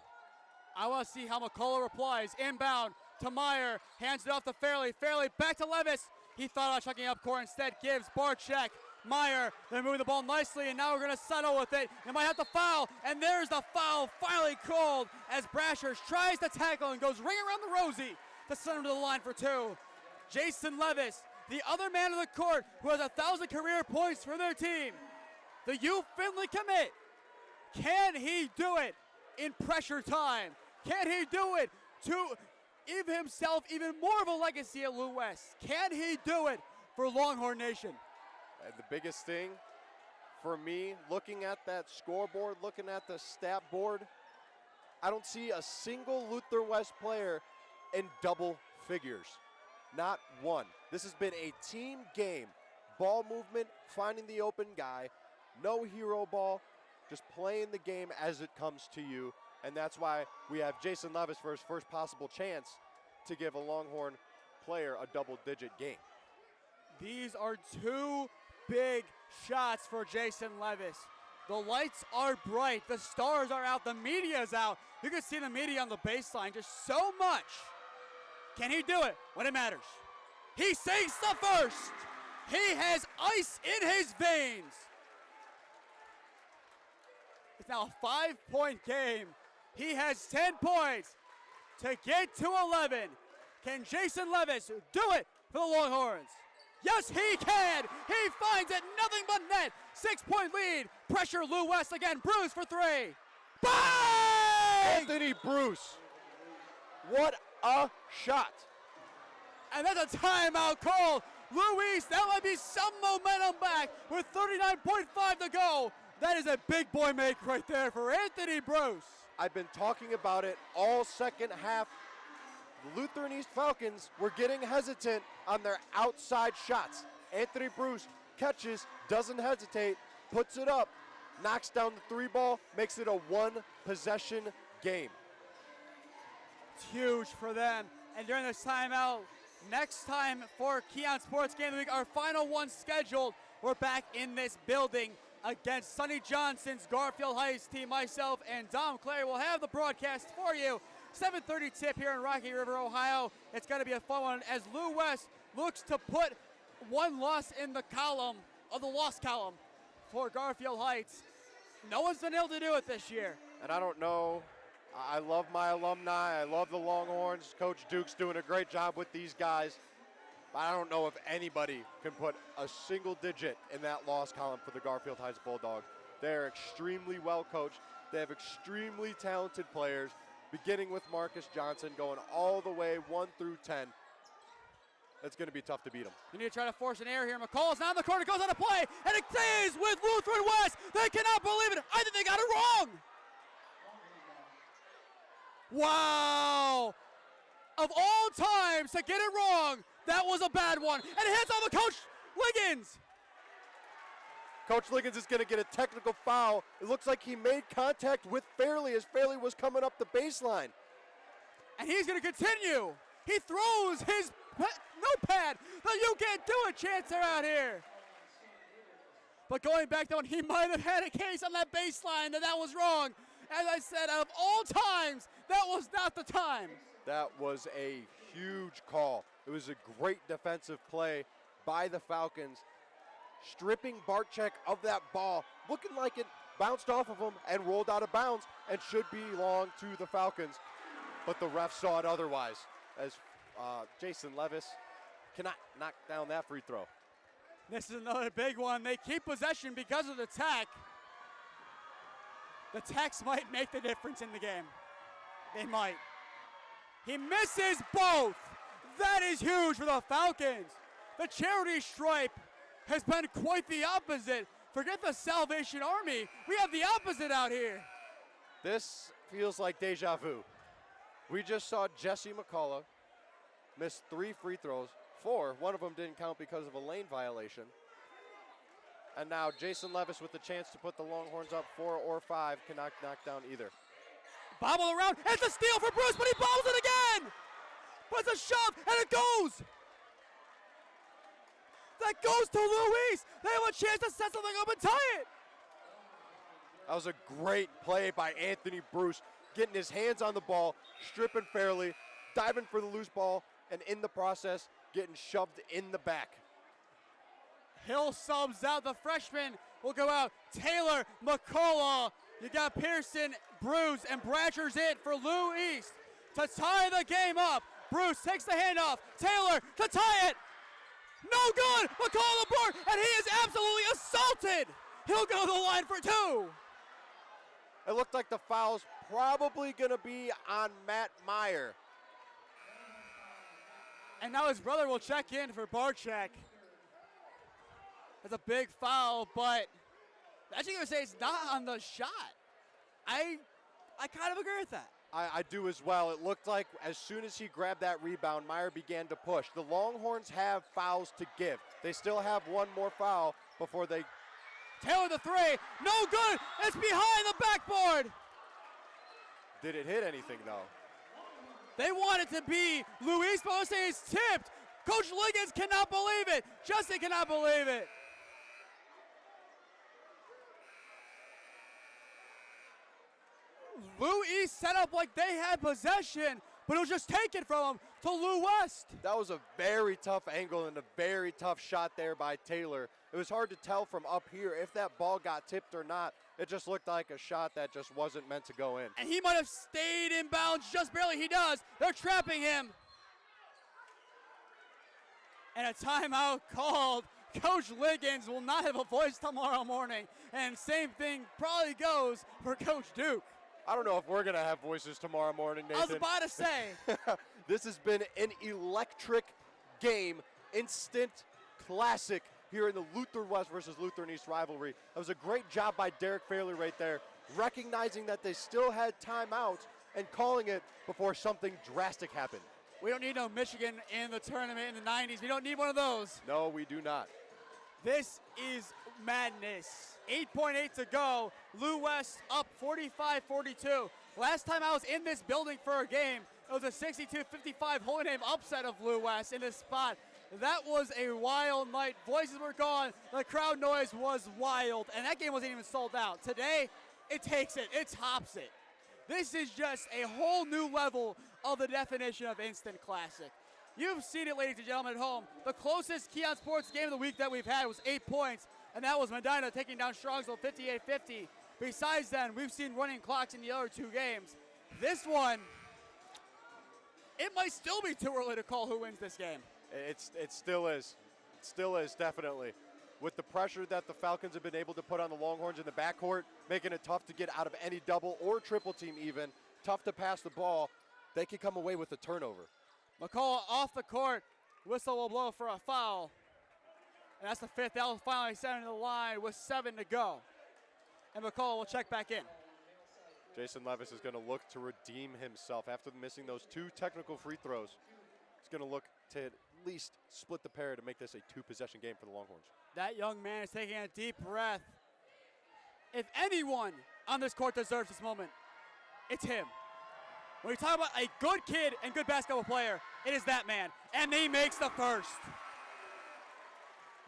I want to see how McCulloch replies. Inbound to Meyer, hands it off to Fairley. Fairley back to Levis. He thought about checking up court, instead gives Bartchak. Meyer, they're moving the ball nicely, and now we're going to settle with it. They might have to foul, and there's the foul finally called as Brashers tries to tackle and goes ring around the rosy to send him to the line for 2. Jayson Levis, the other man on the court who has 1,000 career points for their team. The youth Finley commit. Can he do it in pressure time? Can he do it to give himself even more of a legacy at Lou West? Can he do it for Longhorn Nation? And the biggest thing for me, looking at that scoreboard, looking at the stat board, I don't see a single Lutheran West player in double figures. Not one. This has been a team game. Ball movement, finding the open guy, no hero ball, just playing the game as it comes to you. And that's why we have Jayson Levis for his first possible chance to give a Longhorn player a double-digit game. These are 2 big shots for Jayson Levis. The lights are bright. The stars are out. The media's out. You can see the media on the baseline just so much. Can he do it when it matters? He sinks the first. He has ice in his veins. It's now a 5-point game. He has 10 points to get to 11. Can Jayson Levis do it for the Longhorns? Yes, he can. He finds it. Nothing but net. 6-point lead. Pressure Lou West again. Bruce for 3. Bang! Anthony Bruce. What a shot. And that's a timeout call. Luis, that might be some momentum back with 39.5 to go. That is a big boy make right there for Anthony Bruce. I've been talking about it all second half. The Lutheran East Falcons were getting hesitant on their outside shots. Anthony Bruce catches, doesn't hesitate, puts it up, knocks down the 3 ball, makes it a 1-possession game. It's huge for them. And during this timeout, next time for KeeOnSports Game of the Week, our final one scheduled, we're back in this building against Sonny Johnson's Garfield Heights team. Myself and Dom Clary will have the broadcast for you. 7:30 tip here in Rocky River, Ohio. It's going to be a fun one as Lou West looks to put 1 loss in the column of the loss column for Garfield Heights. No one's been able to do it this year. And I don't know, I love my alumni. I love the Longhorns. Coach Duke's doing a great job with these guys. But I don't know if anybody can put a single digit in that loss column for the Garfield Heights Bulldogs. They're extremely well coached. They have extremely talented players, beginning with Marcus Johnson, going all the way 1 through 10. It's going to be tough to beat them. You need to try to force an error here. McCulloch's not in the corner, goes on a play, and it stays with Lutheran West. They cannot believe it. I think they got it wrong. Wow! Of all times to get it wrong, that was a bad one. And it hits off of Coach Liggins. Coach Liggins is going to get a technical foul. It looks like he made contact with Fairley as Fairley was coming up the baseline. And he's going to continue. He throws his notepad. The you can't do it chants are out here. But going back to when he might have had a case on that baseline that was wrong. As I said, out of all times, that was not the time. That was a huge call. It was a great defensive play by the Falcons, stripping Barczyk of that ball, looking like it bounced off of him and rolled out of bounds and should belong to the Falcons. But the ref saw it otherwise, as Jayson Levis cannot knock down that free throw. This is another big one. They keep possession because of the tech. The techs might make the difference in the game. They might. He misses both. That is huge for the Falcons. The charity stripe has been quite the opposite. Forget the Salvation Army. We have the opposite out here. This feels like deja vu. We just saw Jesse McCulloch miss 3 free throws, 4. One of them didn't count because of a lane violation. And now Jayson Levis with the chance to put the Longhorns up 4 or 5 cannot knock down either. Bobble around. It's a steal for Bruce, but he bobbles it again. But it's a shove, and it goes. That goes to Luis. They have a chance to set something up and tie it. That was a great play by Anthony Bruce, getting his hands on the ball, stripping Fairley, diving for the loose ball, and in the process, getting shoved in the back. Hill subs out. The freshman will go out. Taylor, McCulloch. You got Pearson, Bruce, and Bratcher's in for Lou East to tie the game up. Bruce takes the handoff. Taylor to tie it. No good. McCulloch aboard, and he is absolutely assaulted. He'll go to the line for 2. It looked like the foul's probably going to be on Matt Meyer. And now his brother will check in for Barczyk. That's a big foul, but I'm actually going to say it's not on the shot. I kind of agree with that. I do as well. It looked like as soon as he grabbed that rebound, Meyer began to push. The Longhorns have fouls to give. They still have one more foul before they... Taylor the 3, no good. It's behind the backboard. Did it hit anything, though? They want it to be Luis, but let's say it's tipped. Coach Liggins cannot believe it. Justin cannot believe it. Lou East set up like they had possession, but it was just taken from him to Lou West. That was a very tough angle and a very tough shot there by Taylor. It was hard to tell from up here if that ball got tipped or not. It just looked like a shot that just wasn't meant to go in. And he might have stayed in bounds just barely. He does. They're trapping him. And a timeout called. Coach Liggins will not have a voice tomorrow morning. And same thing probably goes for Coach Duke. I don't know if we're going to have voices tomorrow morning, Nathan. I was about to say. This has been an electric game, instant classic here in the Lutheran West versus Lutheran East rivalry. That was a great job by Derek Fairley right there, recognizing that they still had timeouts and calling it before something drastic happened. We don't need no Michigan in the tournament in the 90s. We don't need one of those. No, we do not. This is madness. 8.8 to go. Lou West up 45-42. Last time I was in this building for a game, it was a 62-55 Holy Name upset of Lou West in this spot. That was a wild night. Voices were gone. The crowd noise was wild, and that game wasn't even sold out. Today, it takes it. It tops it. This is just a whole new level of the definition of instant classic. You've seen it, ladies and gentlemen at home. The closest KeeOnSports game of the week that we've had was 8 points, and that was Medina taking down Strongsville 58-50. Besides then, we've seen running clocks in the other 2 games. This one, it might still be too early to call who wins this game. It still is. It still is, definitely. With the pressure that the Falcons have been able to put on the Longhorns in the backcourt, making it tough to get out of any double or triple team even, tough to pass the ball, they can come away with a turnover. McCulloch off the court. Whistle will blow for a foul. And that's the 5th. That will finally send to the line with 7 to go. And McCulloch will check back in. Jayson Levis is going to look to redeem himself after missing those 2 technical free throws. He's going to look to at least split the pair to make this a 2-possession game for the Longhorns. That young man is taking a deep breath. If anyone on this court deserves this moment, it's him. When you talk about a good kid and good basketball player, it is that man. And he makes the first.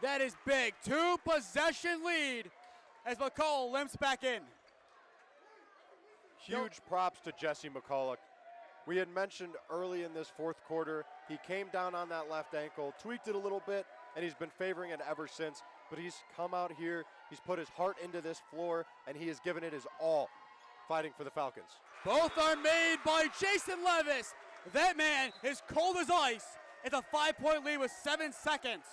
That is big. 2-possession lead as McCulloch limps back in. Huge props to Jesse McCulloch. We had mentioned early in this 4th quarter, he came down on that left ankle, tweaked it a little bit, and he's been favoring it ever since. But he's come out here, he's put his heart into this floor, and he has given it his all, fighting for the Falcons. Both are made by Jayson Levis. That man is cold as ice. It's a 5-point lead with 7 seconds.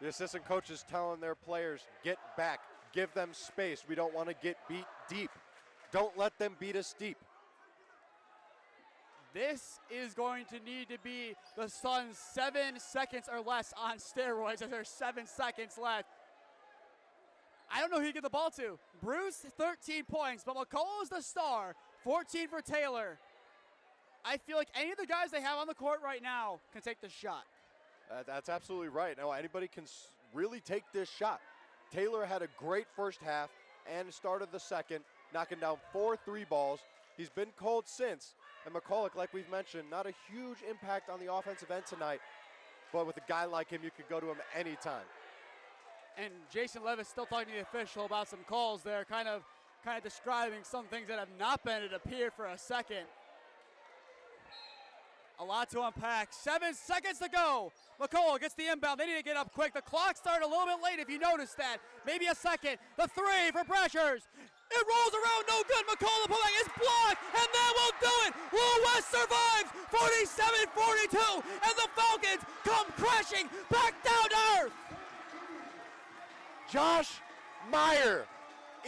The assistant coach is telling their players, get back, give them space. We don't want to get beat deep. Don't let them beat us deep. This is going to need to be the Suns' 7 seconds or less on steroids as there's 7 seconds left. I don't know who you get the ball to. Bruce, 13 points, but McCulloch is the star. 14 for Taylor. I feel like any of the guys they have on the court right now can take the shot. That's absolutely right. Now, anybody can really take this shot. Taylor had a great first half and started the second, knocking down 4 3 balls. He's been cold since. And McCulloch, like we've mentioned, not a huge impact on the offensive end tonight, but with a guy like him, you could go to him anytime. And Jayson Levis still talking to the official about some calls there, kind of describing some things that have not been, it appeared, for a second. A lot to unpack. 7 seconds to go. McCulloch gets the inbound. They need to get up quick. The clock started a little bit late if you noticed that. Maybe a second. The 3 for Pressures. It rolls around, no good. McCulloch pulling is blocked, and that will do it. Lutheran West survives, 47-42, and the Falcons come crashing back down to earth. Josh Meyer,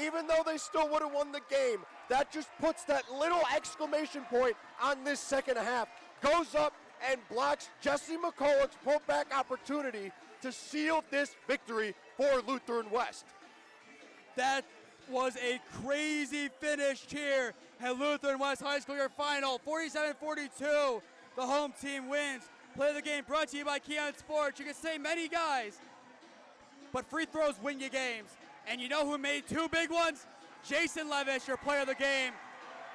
even though they still would have won the game, that just puts that little exclamation point on this second half. Goes up and blocks Jesse McCulloch's pullback opportunity to seal this victory for Lutheran West. That was a crazy finish here at Lutheran West High School Year Final. 47-42, the home team wins. Play of the game brought to you by KeeOnSports. You can say many guys, but free throws win you games. And you know who made 2 big ones? Jayson Levis, your player of the game.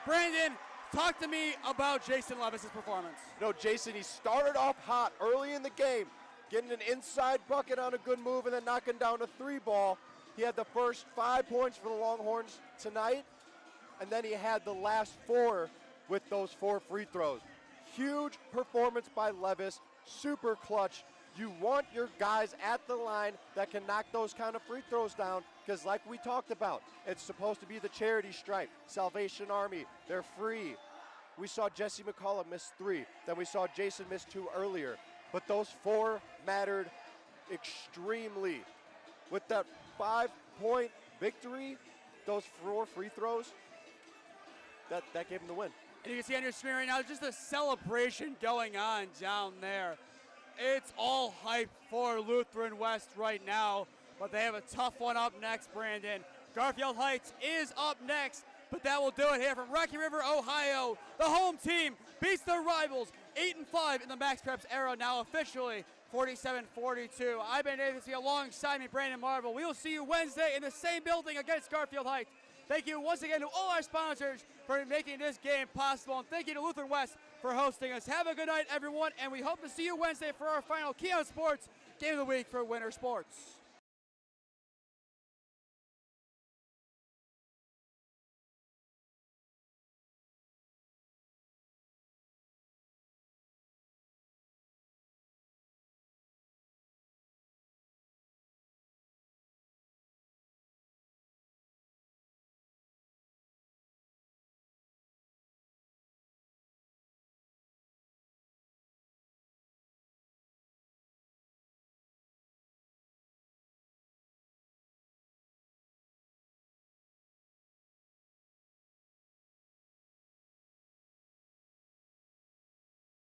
Brandon, talk to me about Jayson Levis' performance. No, Jayson, he started off hot early in the game, getting an inside bucket on a good move and then knocking down a 3 ball. He had the first 5 points for the Longhorns tonight, and then he had the last 4 with those 4 free throws. Huge performance by Levis, super clutch. You want your guys at the line that can knock those kind of free throws down, because like we talked about, it's supposed to be the charity stripe, Salvation Army, they're free. We saw Jesse McCulloch miss 3, then we saw Jayson miss 2 earlier, but those 4 mattered extremely. With that 5-point victory, those 4 free throws, that gave him the win. And you can see on your screen right now, just a celebration going on down there. It's all hype for Lutheran West right now, but they have a tough one up next, Brandon. Garfield Heights is up next, but that will do it here from Rocky River, Ohio. The home team beats their rivals 8-5 in the Max Preps era, now officially 47-42. I've been able to see alongside me, Brandon Marvel. We will see you Wednesday in the same building against Garfield Heights. Thank you once again to all our sponsors for making this game possible, and thank you to Lutheran West for hosting us. Have a good night, everyone, and we hope to see you Wednesday for our final KeeOnSports Game of the Week for Winter Sports.